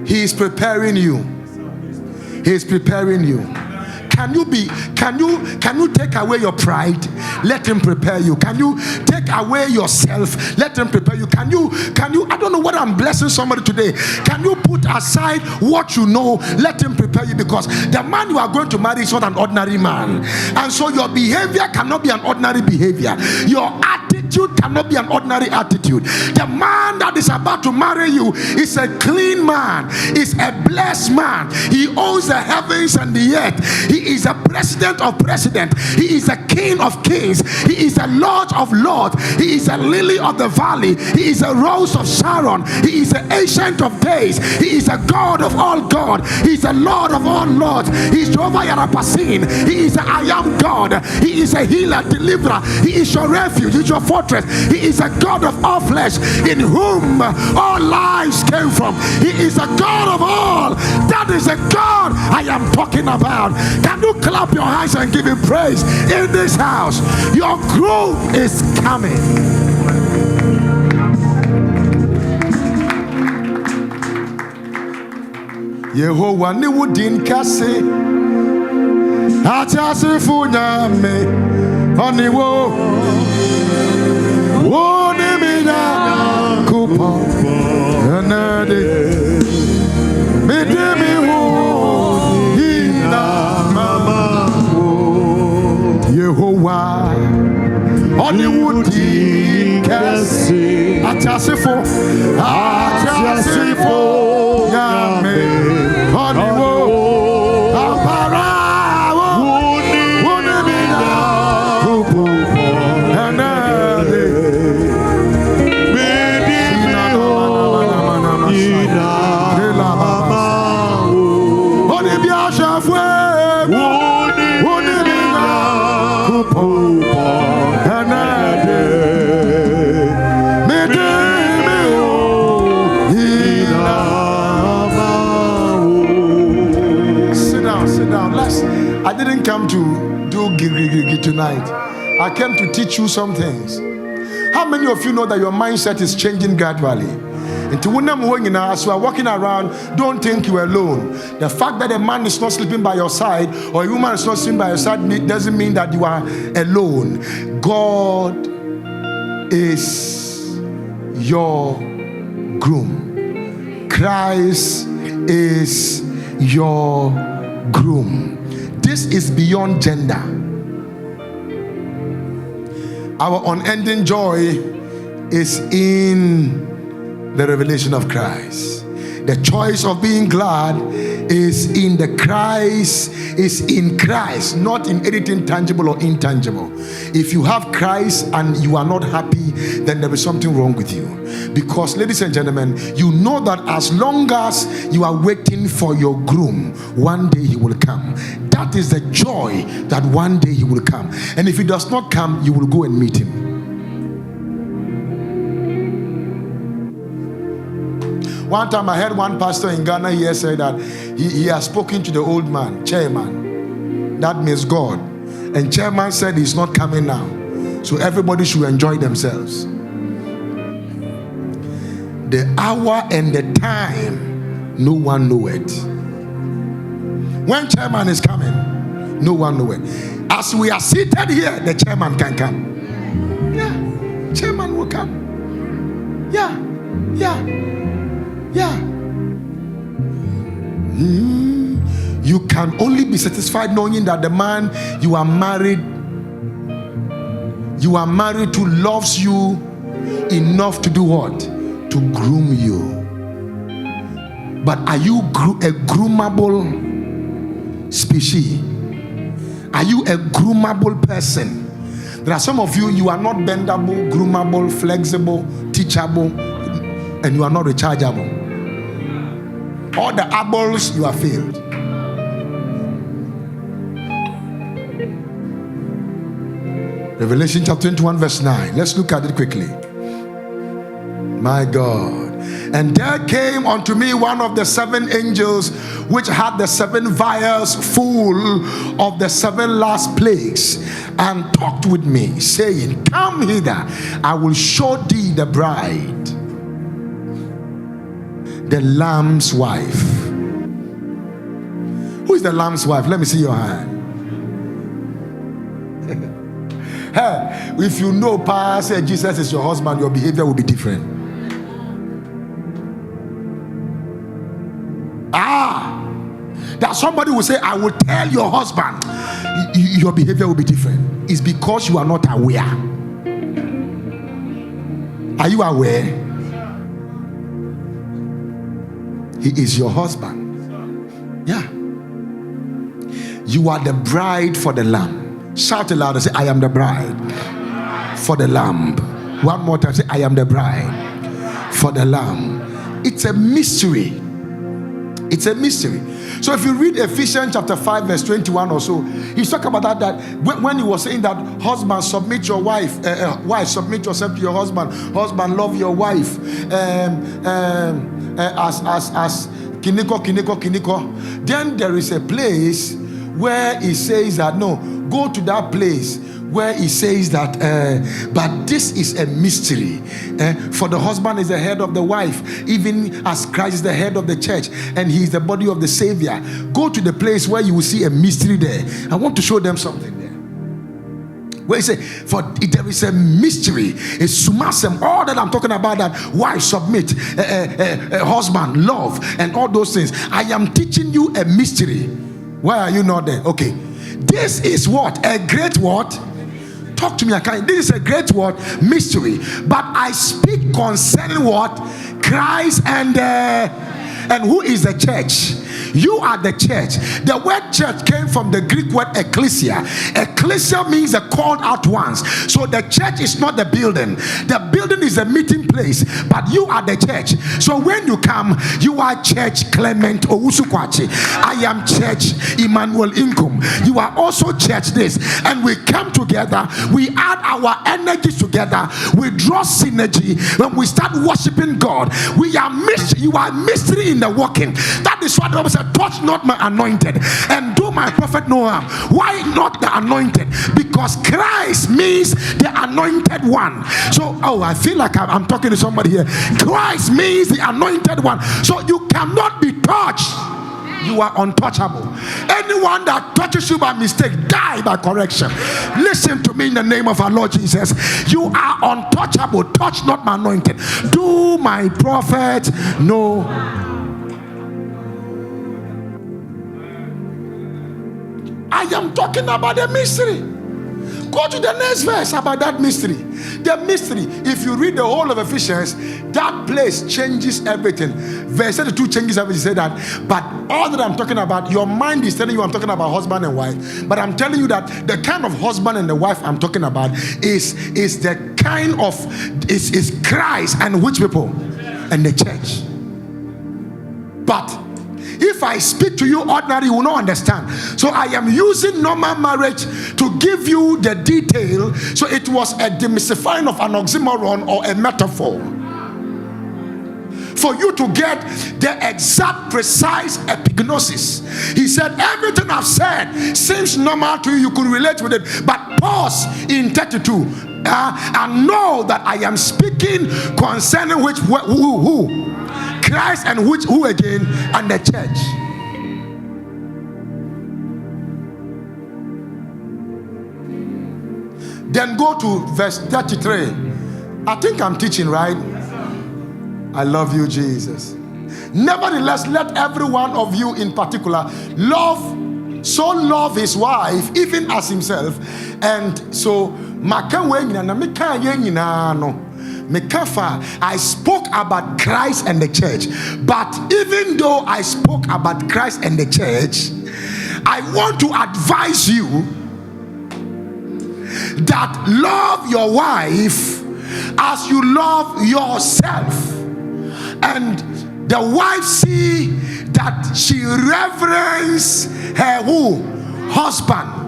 eat. He is preparing you. He is preparing you. Can you take away your pride? Let him prepare you. Can you take away yourself? Let him prepare you. Can you, I don't know what I'm blessing somebody today. Can you put aside what you know? Let him prepare you, because the man you are going to marry is not an ordinary man. And so your behavior cannot be an ordinary behavior. Your attitude cannot be an ordinary attitude. The man that is about to marry you is a clean man, is a blessed man. He owns the heavens and the earth. He is a president of presidents. He is a king of kings. He is a lord of lords. He is a lily of the valley. He is a rose of Sharon. He is the ancient of days. He is a God of all God. He is a Lord of all lords. He is Jehovah Yarapasin. He is a I am God. He is a healer, deliverer. He is your refuge. He is your fortress. He is a God of all flesh, in whom all lives came from. He is a God of all. That is a God I am talking about. Can you clap your hands and give him praise in this house? Your groom is coming. Yehovah ni wudin kase atase funyame oniwo Onimina Kupo Anade Medemi Ina Mama Yehovah Onimudi Kasi Atasifo Yame Oniwo Apara Onimina Kupo Anade I didn't come to do gigi tonight. I came to teach you some things. How many of you know that your mindset is changing gradually? As you are walking around, don't think you are alone. The fact that a man is not sleeping by your side or a woman is not sleeping by your side doesn't mean that you are alone. God is your groom. Christ is your groom. This is beyond gender. Our unending joy is in the revelation of Christ. The choice of being glad is in the Christ, is in Christ, not in anything tangible or intangible. If you have Christ and you are not happy, then there is something wrong with you. Because, ladies and gentlemen, you know that as long as you are waiting for your groom, one day he will come. That is the joy that one day he will come. And if he does not come, you will go and meet him. One time I heard one pastor in Ghana here say that he has spoken to the old man, chairman. That means God. And chairman said he's not coming now. So everybody should enjoy themselves. The hour and the time, no one know it. When chairman is coming, no one know it. As we are seated here, the chairman can come. Yeah, chairman will come. Yeah. You can only be satisfied knowing that the man you are married to loves you enough to do what? To groom you. But are you a groomable species? Are you a groomable person? There are some of you, you are not bendable, groomable, flexible, teachable, and you are not rechargeable. All the ables, you are failed. Revelation chapter 21 verse 9. Let's look at it quickly. My God. And there came unto me one of the seven angels which had the seven vials full of the seven last plagues, and talked with me, saying, Come hither, I will show thee the bride, the Lamb's wife. Who is the Lamb's wife? Let me see your hand. Hey, if you know, Pastor, Jesus is your husband, your behavior will be different. That somebody will say, I will tell your husband, your behavior will be different. It's because you are not aware. Are you aware? He is your husband. Yeah. You are the bride for the Lamb. Shout aloud and say, I am the bride for the Lamb. One more time, say, I am the bride for the Lamb. It's a mystery. It's a mystery. So if you read Ephesians chapter 5 verse 21 or so, he's talking about that when he was saying that husband, submit your wife, wife, submit yourself to your husband, husband, love your wife, as kiniko. Then there is a place where he says that, no, go to that place where he says that, but this is a mystery. For the husband is the head of the wife, even as Christ is the head of the church, and he is the body of the Savior. Go to the place where you will see a mystery there. I want to show them something there. Where he say, for there is a mystery, a sumasem, all that I'm talking about, that wife submit, husband love, and all those things. I am teaching you a mystery. Why are you not there? Okay, this is what? A great what? Talk to me. This is a great what? Mystery. But I speak concerning what? Christ and who is the church? You are the church. The word church came from the Greek word ecclesia. Ecclesia means the called out ones. So the church is not the building. The building is a meeting place, but you are the church. So when you come, you are church Clement Owusukwachi. I am church Emmanuel Nkum. You are also church this. And we come together, we add our energies together, we draw synergy. When we start worshiping God, we are mystery. You are mystery in the working. That is what the Bible said, touch not my anointed and do my prophet no harm. Why not the anointed? Because Christ means the anointed one. So, I feel like I'm talking to somebody here. Christ means the anointed one. So you cannot be touched. You are untouchable. Anyone that touches you by mistake, die by correction. Listen to me in the name of our Lord Jesus. You are untouchable. Touch not my anointed. Do my prophet no. I am talking about the mystery. Go to the next verse about that mystery. The mystery, if you read the whole of Ephesians, that place changes everything. Verse 32 changes everything. Say that. But all that I'm talking about, your mind is telling you I'm talking about husband and wife. But I'm telling you that the kind of husband and the wife I'm talking about is the kind of is Christ and which people? And the church. But if I speak to you ordinary, you will not understand. So I am using normal marriage to give you the detail. So it was a demystifying of an oxymoron or a metaphor, for you to get the exact, precise epignosis. He said, everything I've said seems normal to you. You could relate with it. But pause in 32 and know that I am speaking concerning who? Christ and who again? And the church. Then go to verse 33. I think I'm teaching, right? I love you, Jesus. Nevertheless, let every one of you in particular love his wife even as himself. And so I spoke about Christ and the church. But even though I spoke about Christ and the church, I want to advise you that love your wife as you love yourself. And the wife see that she reverence her who? Husband.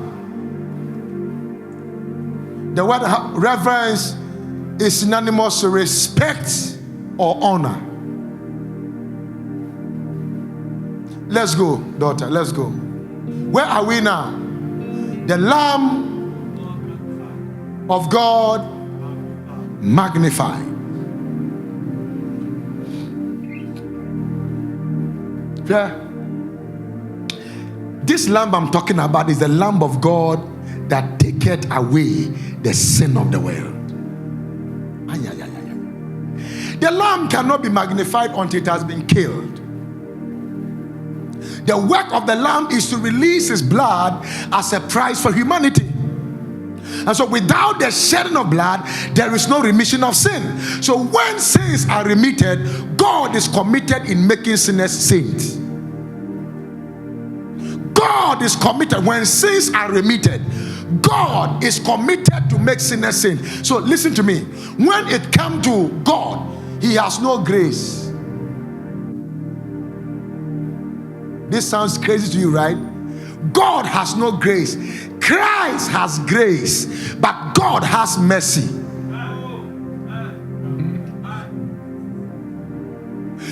The word reverence is synonymous to respect or honor. Let's go, daughter. Let's go. Where are we now? The Lamb of God magnified. Yeah. This lamb I'm talking about is the Lamb of God that taketh away the sin of the world. The lamb cannot be magnified until it has been killed. The work of the lamb is to release his blood as a price for humanity. And so without the shedding of blood, there is no remission of sin. So when sins are remitted, God is committed in making sinners saints. God is committed. When sins are remitted, God is committed to make sinners saints. So listen to me. When it comes to God, he has no grace. This sounds crazy to you, right? God has no grace. Christ has grace, but God has mercy.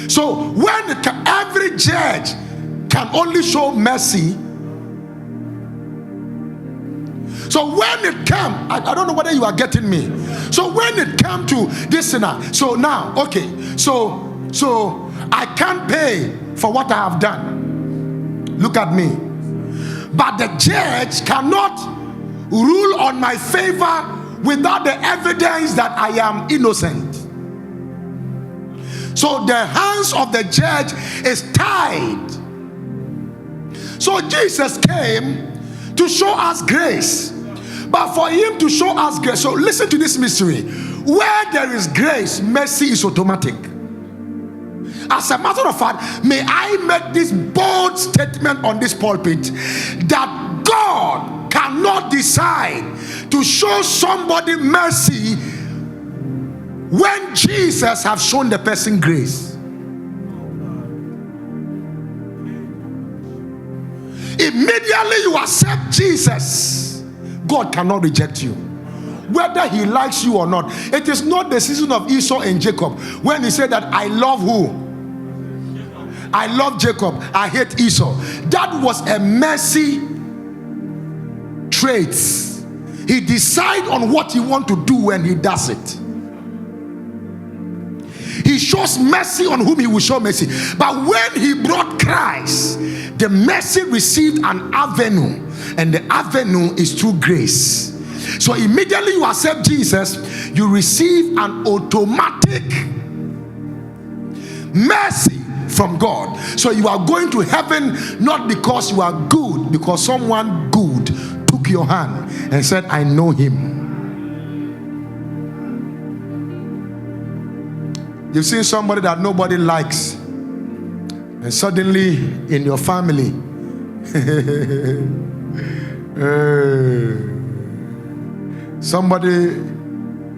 So when every judge can only show mercy, so when it comes, I don't know whether you are getting me. So when it comes to this sinner, so now, okay, so I can't pay for what I have done. Look at me. But the judge cannot rule on my favor without the evidence that I am innocent. So the hands of the judge is tied. So Jesus came to show us grace. But for him to show us grace, so listen to this mystery. Where there is grace, mercy is automatic. As a matter of fact, may I make this bold statement on this pulpit that God cannot decide to show somebody mercy when Jesus has shown the person grace. Immediately you accept Jesus, God cannot reject you, whether he likes you or not. It is not the season of Esau and Jacob when he said that I love who? I love Jacob, I hate Esau. That was a mercy trait. He decides on what he wants to do when he does it. He shows mercy on whom he will show mercy. But when he brought Christ, the mercy received an avenue, and the avenue is through grace. So immediately you accept Jesus, you receive an automatic mercy from God. So you are going to heaven not because you are good, because someone good took your hand and said, I know him. You've seen somebody that nobody likes, and suddenly in your family somebody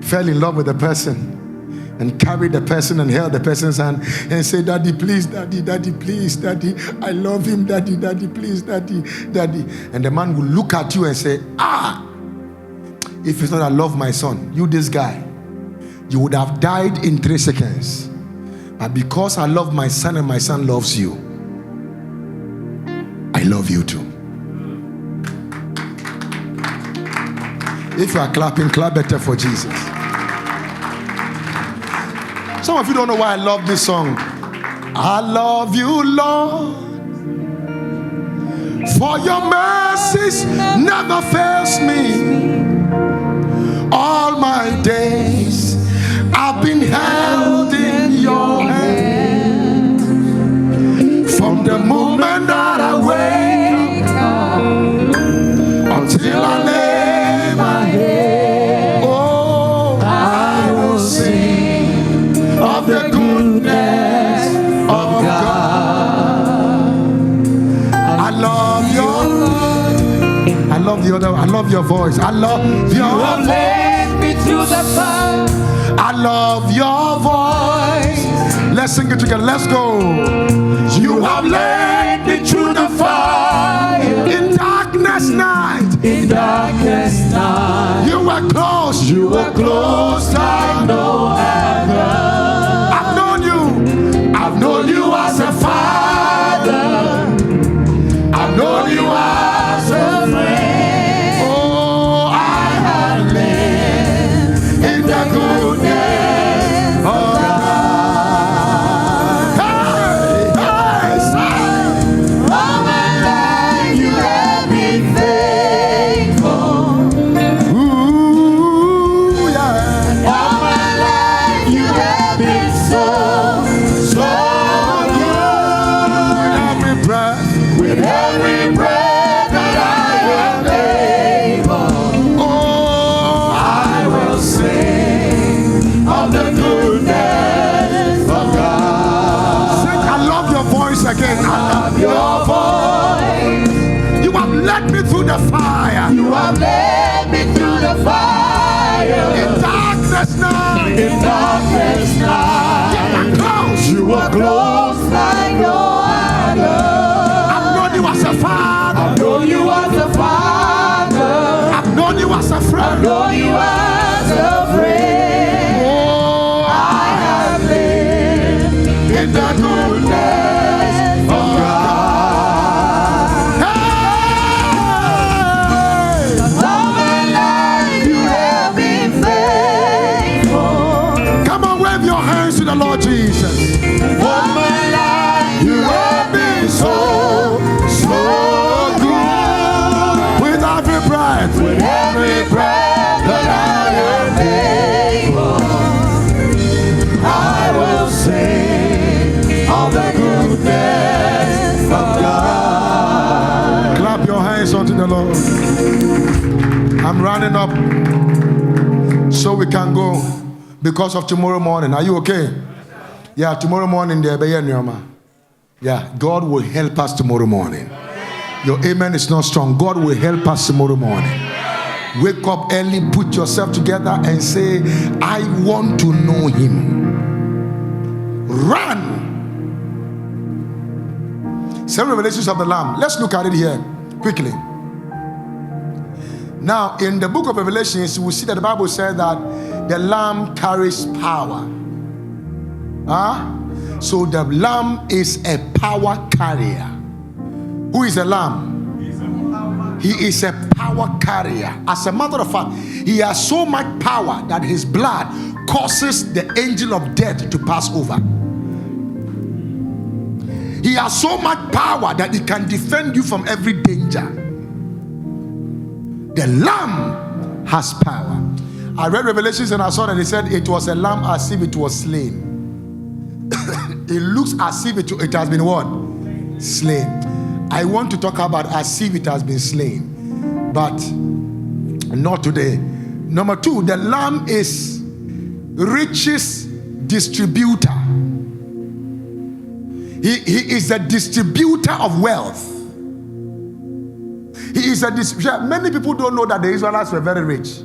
fell in love with the person and carried the person and held the person's hand and said, Daddy, please, Daddy, Daddy, please, Daddy, I love him, Daddy, Daddy, please, Daddy, Daddy. And the man will look at you and say, if it's not I love my son, you this guy, you would have died in 3 seconds. But because I love my son and my son loves you, I love you too. If you are clapping, clap better for Jesus. Some of you don't know why I love this song. I love you, Lord, for your mercies never fails me. All my days I've been held in your hand. From the moment that I wake up until I lay my head, oh, I will sing of the goodness of God. I love your voice. I love your voice. Led me through the fire. I love your voice. Let's sing it together. Let's go. You have led me through the fire. In darkness night. In darkness night. You were close. You were close like no other. I've known you. I've known you as a father. I've known you as a friend. Your voice. You have led me through the fire. You have led me through the fire. In darkness night. In darkness night. You were close. You were close like no other. I've known you as a father. I've known you as a father. I've known you as a friend. I've known you as a friend. Oh, I have lived in the goodness. Lord Jesus. the Lord. I'm running up so we can go because of tomorrow morning. Are you okay? Yeah, tomorrow morning there. Yeah, God will help us tomorrow morning. Your amen is not strong. God will help us tomorrow morning. Wake up early, put yourself together and say, I want to know him. Run. 7 revelations of the Lamb. Let's look at it here quickly. Now, in the book of Revelations, we see that the Bible says that the Lamb carries power. So the Lamb is a power carrier. Who is the Lamb? He is a power carrier. As a matter of fact, he has so much power that his blood causes the angel of death to pass over. He has so much power that he can defend you from every danger. The Lamb has power. I read Revelations and I saw that he said it was a lamb as if it was slain. It looks as if it has been what? Slain. I want to talk about as if it has been slain, but not today. Number 2, the Lamb is riches distributor. He is a distributor of wealth. He is a distributor. Many people don't know that the Israelites were very rich.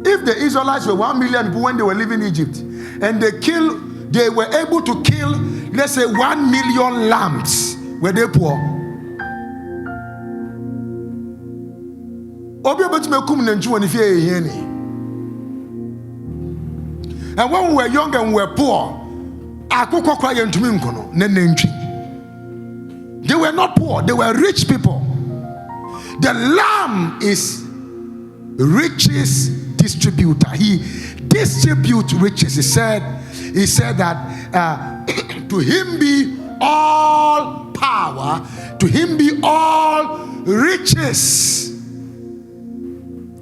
If the Israelites were 1 million people when they were living in Egypt, and they were able to kill, let's say 1 million lambs, were they poor? And when we were young and we were poor, they were not poor, they were rich people. The Lamb is riches distributor. He distributes riches. He said that to him be all power, to him be all riches.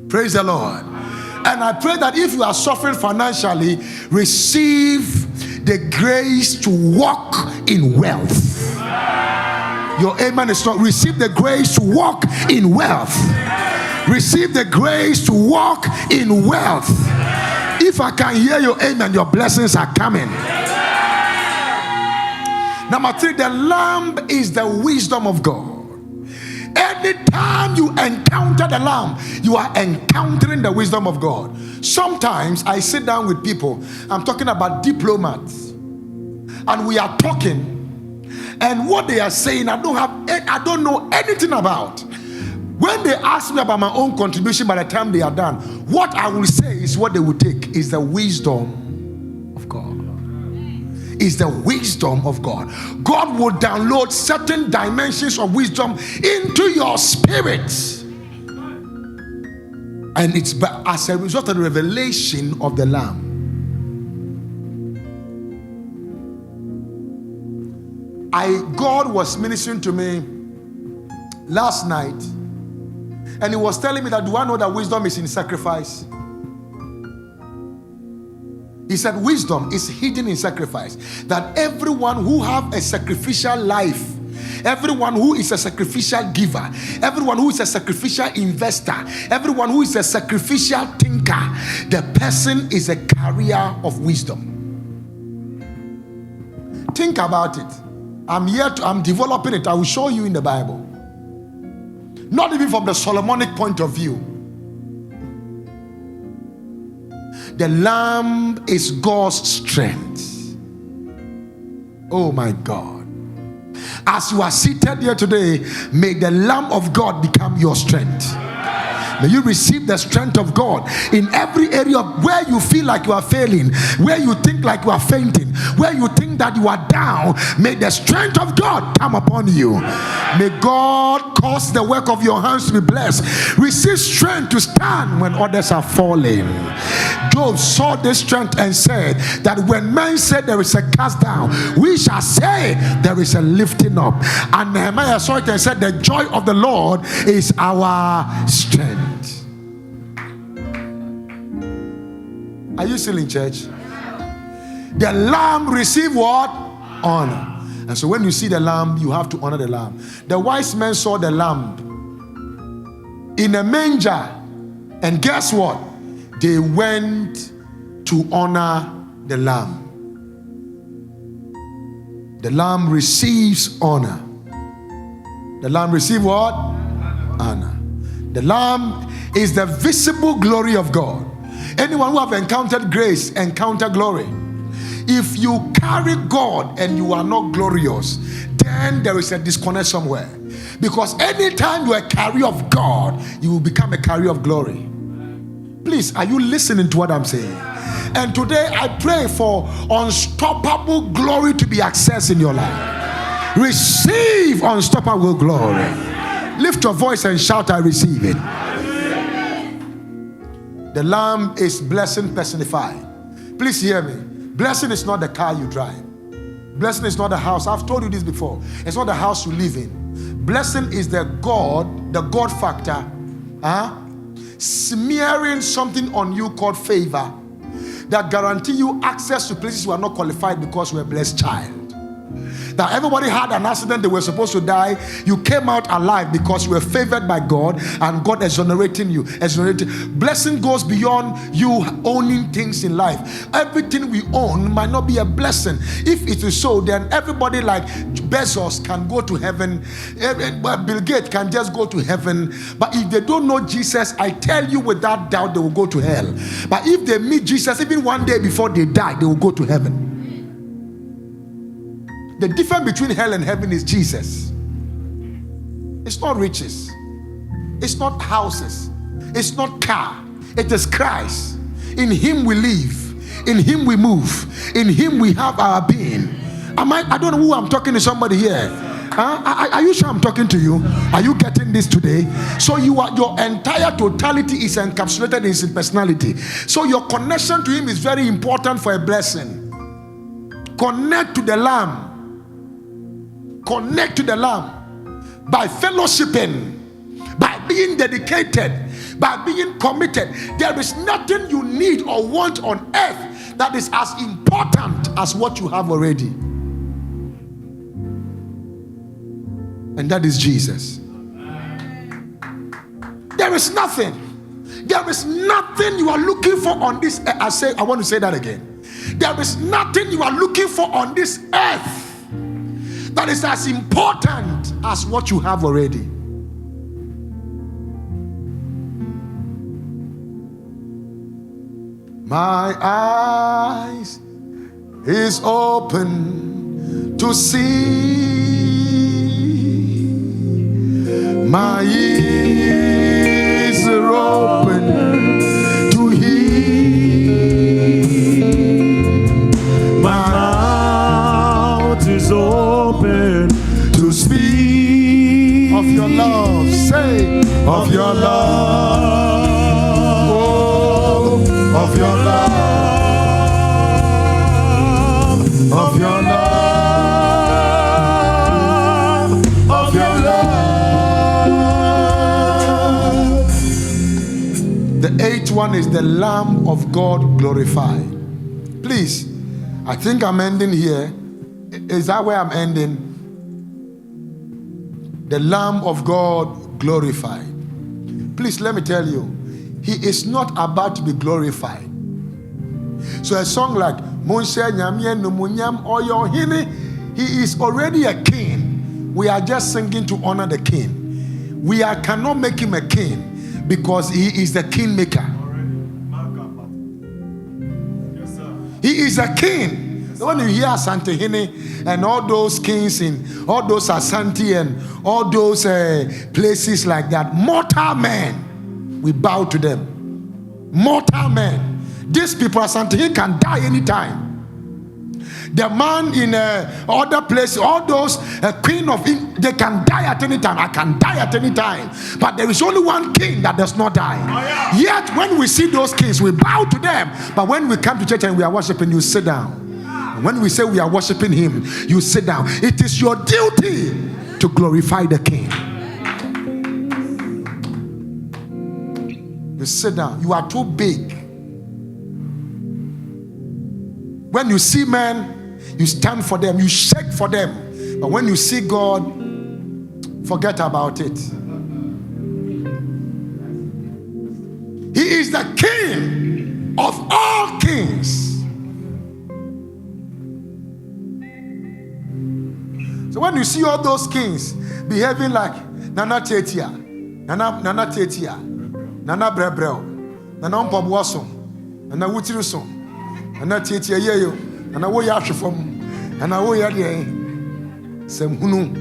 Praise the Lord. And I pray that if you are suffering financially, receive the grace to walk in wealth. Your amen is not. Receive the grace to walk in wealth. Receive the grace to walk in wealth. If I can hear your amen, your blessings are coming. Number 3, the Lamb is the wisdom of God. Anytime you encounter the Lamb, you are encountering the wisdom of God. Sometimes I sit down with people, I'm talking about diplomats, and we are talking, and what they are saying, I don't know anything about. When they ask me about my own contribution, by the time they are done, what I will say is what they will take is the wisdom of God. Is the wisdom of God. God will download certain dimensions of wisdom into your spirit. And it's as a result of the revelation of the Lamb. God was ministering to me last night, and he was telling me that, do I know that wisdom is in sacrifice? He said wisdom is hidden in sacrifice. That everyone who have a sacrificial life, everyone who is a sacrificial giver, everyone who is a sacrificial investor, everyone who is a sacrificial thinker, the person is a carrier of wisdom. Think about it. I'm developing it. I will show you in the Bible. Not even from the Solomonic point of view. The Lamb is God's strength. Oh my God. As you are seated here today, may the Lamb of God become your strength. May you receive the strength of God in every area where you feel like you are failing, where you think like you are fainting, where you think that you are down. May the strength of God come upon you. May God cause the work of your hands to be blessed. Receive strength to stand when others are falling. Job saw this strength and said that when men said there is a cast down, we shall say there is a lifting up. And Nehemiah saw it and said, the joy of the Lord is our strength. Are you still in church? The Lamb receive what? Honor. And so when you see the Lamb, you have to honor the Lamb. The wise men saw the Lamb in a manger. And guess what? They went to honor the Lamb. The Lamb receives honor. The Lamb receives what? Honor. The Lamb is the visible glory of God. Anyone who have encountered grace, encounter glory. If you carry God and you are not glorious, then there is a disconnect somewhere. Because anytime you are a carrier of God, you will become a carrier of glory. Please, are you listening to what I'm saying? And today I pray for unstoppable glory to be accessed in your life. Receive unstoppable glory. Lift your voice and shout, I receive it. The Lamb is blessing personified. Please hear me. Blessing is not the car you drive. Blessing is not the house. I've told you this before. It's not the house you live in. Blessing is the God factor, smearing something on you called favor that guarantee you access to places you are not qualified because you're a blessed child. That everybody had an accident, they were supposed to die. You came out alive because you were favored by God and God exonerating you. Blessing goes beyond you owning things in life. Everything we own might not be a blessing. If it is so, then everybody like Bezos can go to heaven. Bill Gates can just go to heaven. But if they don't know Jesus, I tell you without doubt they will go to hell. But if they meet Jesus, even one day before they die, they will go to heaven. The difference between hell and heaven is Jesus. It's not riches. It's not houses. It's not car. It is Christ. In Him we live. In Him we move. In Him we have our being. I don't know who I'm talking to. Somebody here. Are you sure I'm talking to you? Are you getting this today? So your entire totality is encapsulated in His personality. So your connection to Him is very important for a blessing. Connect to the Lamb. Connect to the Lamb by fellowshipping, by being dedicated, by being committed. There is nothing you need or want on earth that is as important as what you have already. And that is Jesus. There is nothing. There is nothing you are looking for on this earth. I want to say that again. There is nothing you are looking for on this earth that is as important as what you have already. My eyes is open to see. My ears are open to hear. My mouth is open to speak of your love. Say of your love. Oh, of your love. Of your love. Of your love. The eighth one is the Lamb of God glorified. Please, I think I'm ending here. Is that where I'm ending? The Lamb of God glorified. Please let me tell you, He is not about to be glorified. So a song like Monshe Nyamye Numunyam Oyo Hini, He is already a king. We are just singing to honor the king. We cannot make Him a king because He is the king maker. He is a king. When you hear Asante Hene and all those kings in all those Asante and all those places like that, mortal men, we bow to them. Mortal men. These people, Asante Hene, can die anytime. The man in other places, all those queen of they can die at any time. I can die at any time. But there is only one king that does not die. Oh, yeah. Yet when we see those kings, we bow to them. But when we come to church and we are worshiping, you sit down. When we say we are worshiping Him, you sit down. It is your duty to glorify the King. You sit down. You are too big. When you see men, you stand for them, you shake for them. But when you see God, forget about it. He is the King of all kings. So when you see all those kings behaving like Nana Tetia, Nana Tetia, Nana Brebrel, Nana Mpobwason, Nana Wutiruson, Nana Tetia Yeyo, Nana Woyashifom, Nana Woyade, Semhunu.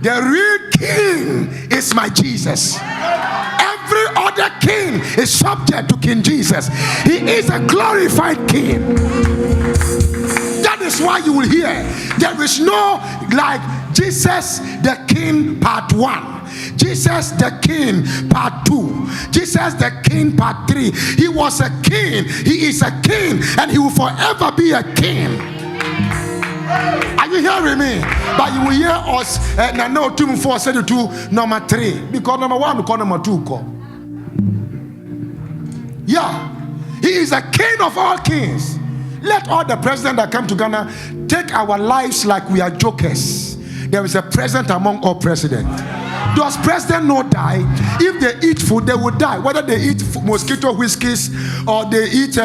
The real king is my Jesus. Every other king is subject to King Jesus. He is a glorified king. That is why you will hear there is no like Jesus the King part 1, Jesus the King part 2, Jesus the King part 3. He was a king, he is a king, and he will forever be a king. Are you hearing me? But you will hear us no 2 4 say 2 number 3 because number 1 because number 2 call. Yeah, he is a king of all kings. Let all the presidents that come to Ghana take our lives like we are jokers. There is a president among all presidents. Does president not die? If they eat food, they will die. Whether they eat mosquito whiskies, or they eat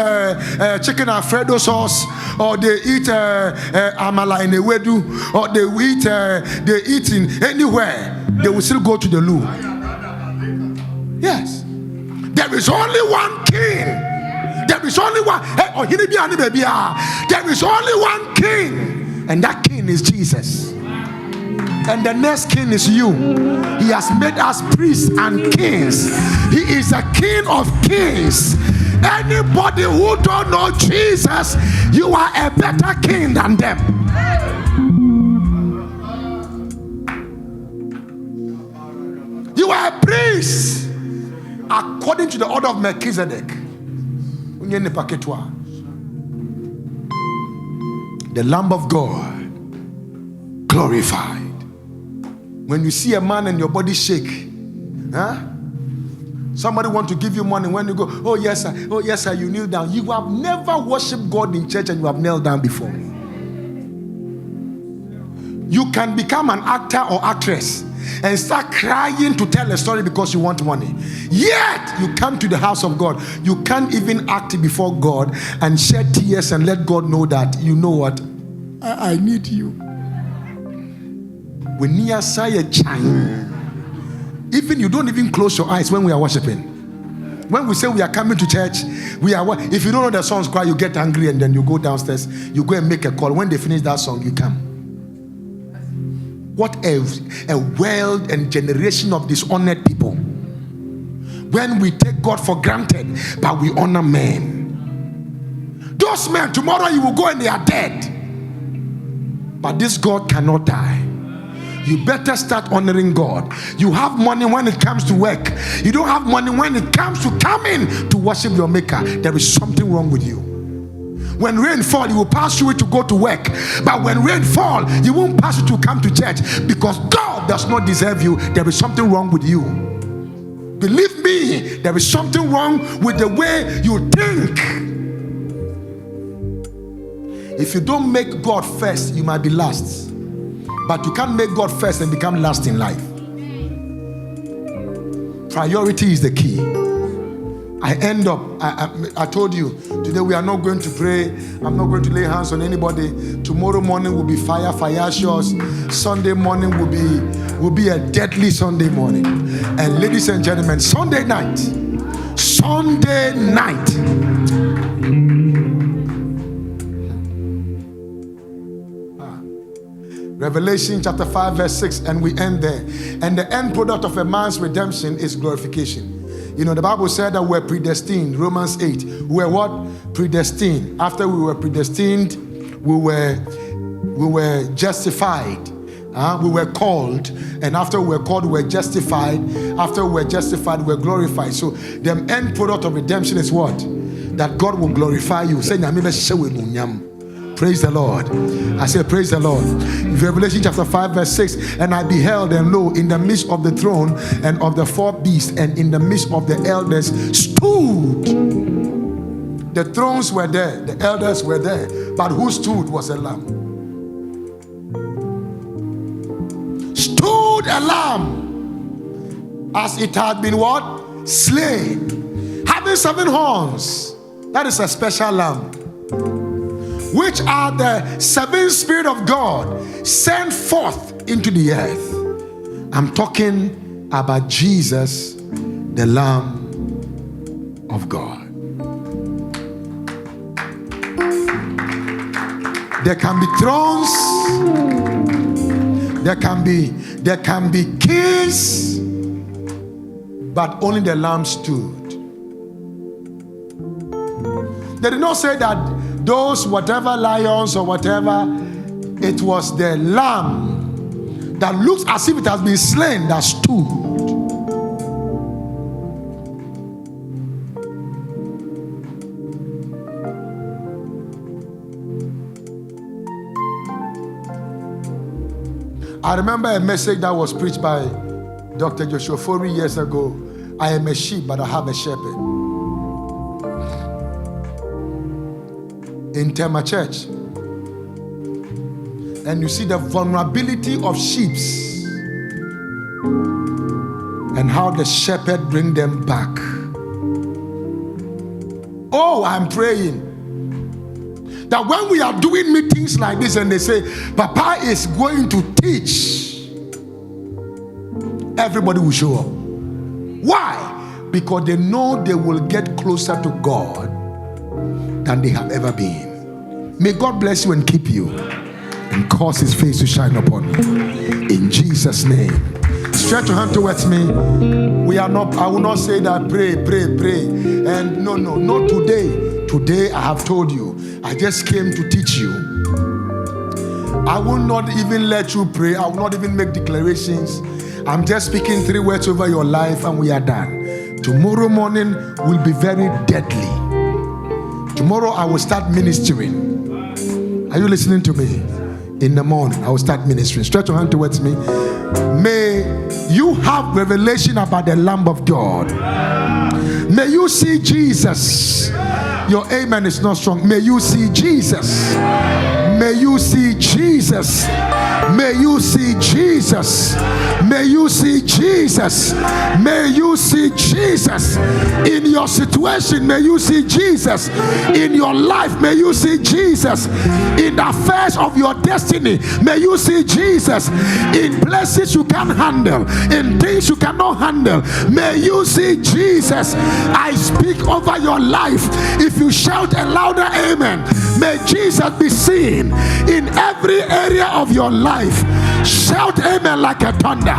chicken Alfredo sauce, or they eat amala in ewedu, or they eat in anywhere, they will still go to the loo. Yes. There is only one king. There is only one. There is only one king, and that king is Jesus. And the next king is you. He has made us priests and kings. He is a king of kings. Anybody who don't know Jesus, you are a better king than them. You are a priest according to the order of Melchizedek. The Lamb of God glorified. When you see a man and your body shake, somebody want to give you money, when you go, oh yes sir, you kneel down. You have never worshipped God in church and you have knelt down before. You can become an actor or actress and start crying to tell a story because you want money. Yet you come to the house of God, you can't even act before God and shed tears and let God know that you know what, I need you. When near say a chime, even you don't even close your eyes when we are worshiping. When we say we are coming to church, we are. If you don't know the songs cry, you get angry and then you go downstairs. You go and make a call. When they finish that song, you come. What a world and generation of dishonored people. When we take God for granted, but we honor men. Those men, tomorrow you will go and they are dead. But this God cannot die. You better start honoring God. You have money when it comes to work. You don't have money when it comes to coming to worship your maker. There is something wrong with you. When rain falls, you will pass through it to go to work. But when rain falls, you won't pass it to come to church because God does not deserve you. There is something wrong with you. Believe me, there is something wrong with the way you think. If you don't make God first, you might be last. But you can't make God first and become last in life. Priority is the key. I told you, today we are not going to pray. I'm not going to lay hands on anybody. Tomorrow morning will be fire shows. Sunday morning will be a deadly Sunday morning. And ladies and gentlemen, Sunday night. Revelation chapter 5 verse 6, and we end there. And the end product of a man's redemption is glorification. You know, the Bible said that we're predestined. Romans 8. We were what? Predestined. After we were predestined, we were justified. We were called. And after we were called, we were justified. After we were justified, we were glorified. So the end product of redemption is what? That God will glorify you. Praise the Lord. I say praise the Lord. Revelation chapter 5 verse 6. And I beheld, and lo, in the midst of the throne and of the 4 beasts and in the midst of the elders stood. The thrones were there, the elders were there, but who stood was a lamb. Stood a lamb, as it had been what? Slain. having 7 horns, that is a special lamb, which are the 7 Spirit of God sent forth into the earth. I'm talking about Jesus, the Lamb of God. There can be thrones, there can be kings, but only the Lamb stood. They did not say that those whatever lions or whatever, it was the Lamb that looks as if it has been slain that stood. I remember a message that was preached by Dr. Joshua 40 years ago. I am a sheep, but I have a shepherd. In Tema Church. And you see the vulnerability of sheep and how the shepherd bring them back. Oh, I'm praying that when we are doing meetings like this and they say, Papa is going to teach, everybody will show up. Why? Because they know they will get closer to God than they have ever been. May God bless you and keep you and cause his face to shine upon you. In Jesus' name. Stretch your hand towards me. We are not, I will not say that pray. And no, not today. Today I have told you, I just came to teach you. I will not even let you pray. I will not even make declarations. I'm just speaking 3 words over your life and we are done. Tomorrow morning will be very deadly. Tomorrow I will start ministering. Are you listening to me? In the morning I will start ministering. Stretch your hand towards me. May you have revelation about the Lamb of God. May you see Jesus. Your amen is not strong. May you see Jesus. May you see Jesus. May you see Jesus. May you see Jesus. May you see Jesus. In your situation, may you see Jesus. In your life, may you see Jesus. In the affairs of your destiny, may you see Jesus. In places you can't handle, in things you cannot handle, may you see Jesus. I speak over your life. If you shout a louder amen, may Jesus be seen in every area of your life. Shout amen like a thunder.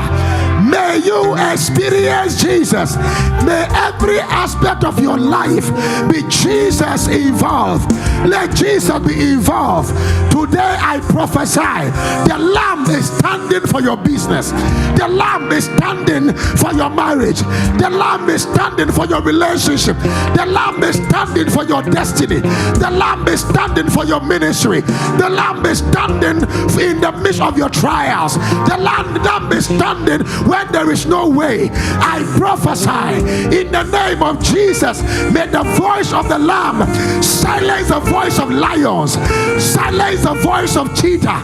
May you experience Jesus. May every aspect of your life be Jesus involved. Let Jesus be involved. Today I prophesy, the Lamb is standing for your business. The Lamb is standing for your marriage. The Lamb is standing for your relationship. The Lamb is standing for your destiny. The Lamb is standing for your ministry. The Lamb is standing in the midst of your trials. The Lamb is standing when there is no way. I prophesy in the name of Jesus, may the voice of the Lamb silence the voice of lions, silence the voice of cheetah,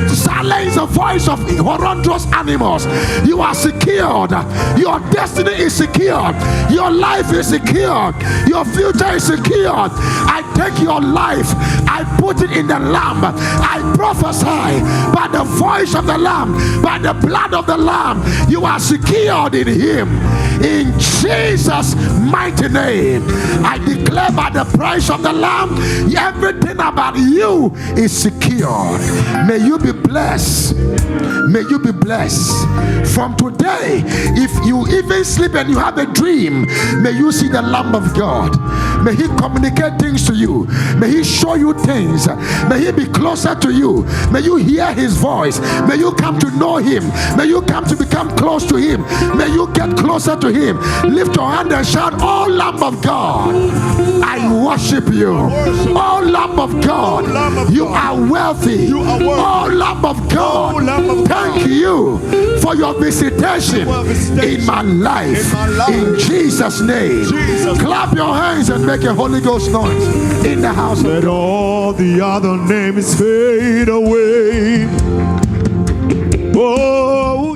silence the voice of horrendous animals. You are secured. Your destiny is secured. Your life is secured. Your future is secured. I take your life, I put it in the Lamb. I prophesy by the voice of the Lamb, by the blood of the Lamb, you are secured in him. In Jesus' mighty name, I declare by the price of the Lamb, everything about you is secured. May you be blessed. May you be blessed. From today, if you even sleep and you have a dream, may you see the Lamb of God. May he communicate things to you. May he show you things. May he be closer to you. May you hear his voice. May you come to know him. May you come to become close to him. May you get closer to him. Lift your hand and shout, oh Lamb of God, I worship you. Oh Lamb of God, you are wealthy. Oh Lamb of God, thank you for your visitation in my life. In Jesus' name. Clap your hands and make a Holy Ghost noise in the house. Let all the other names fade away. Oh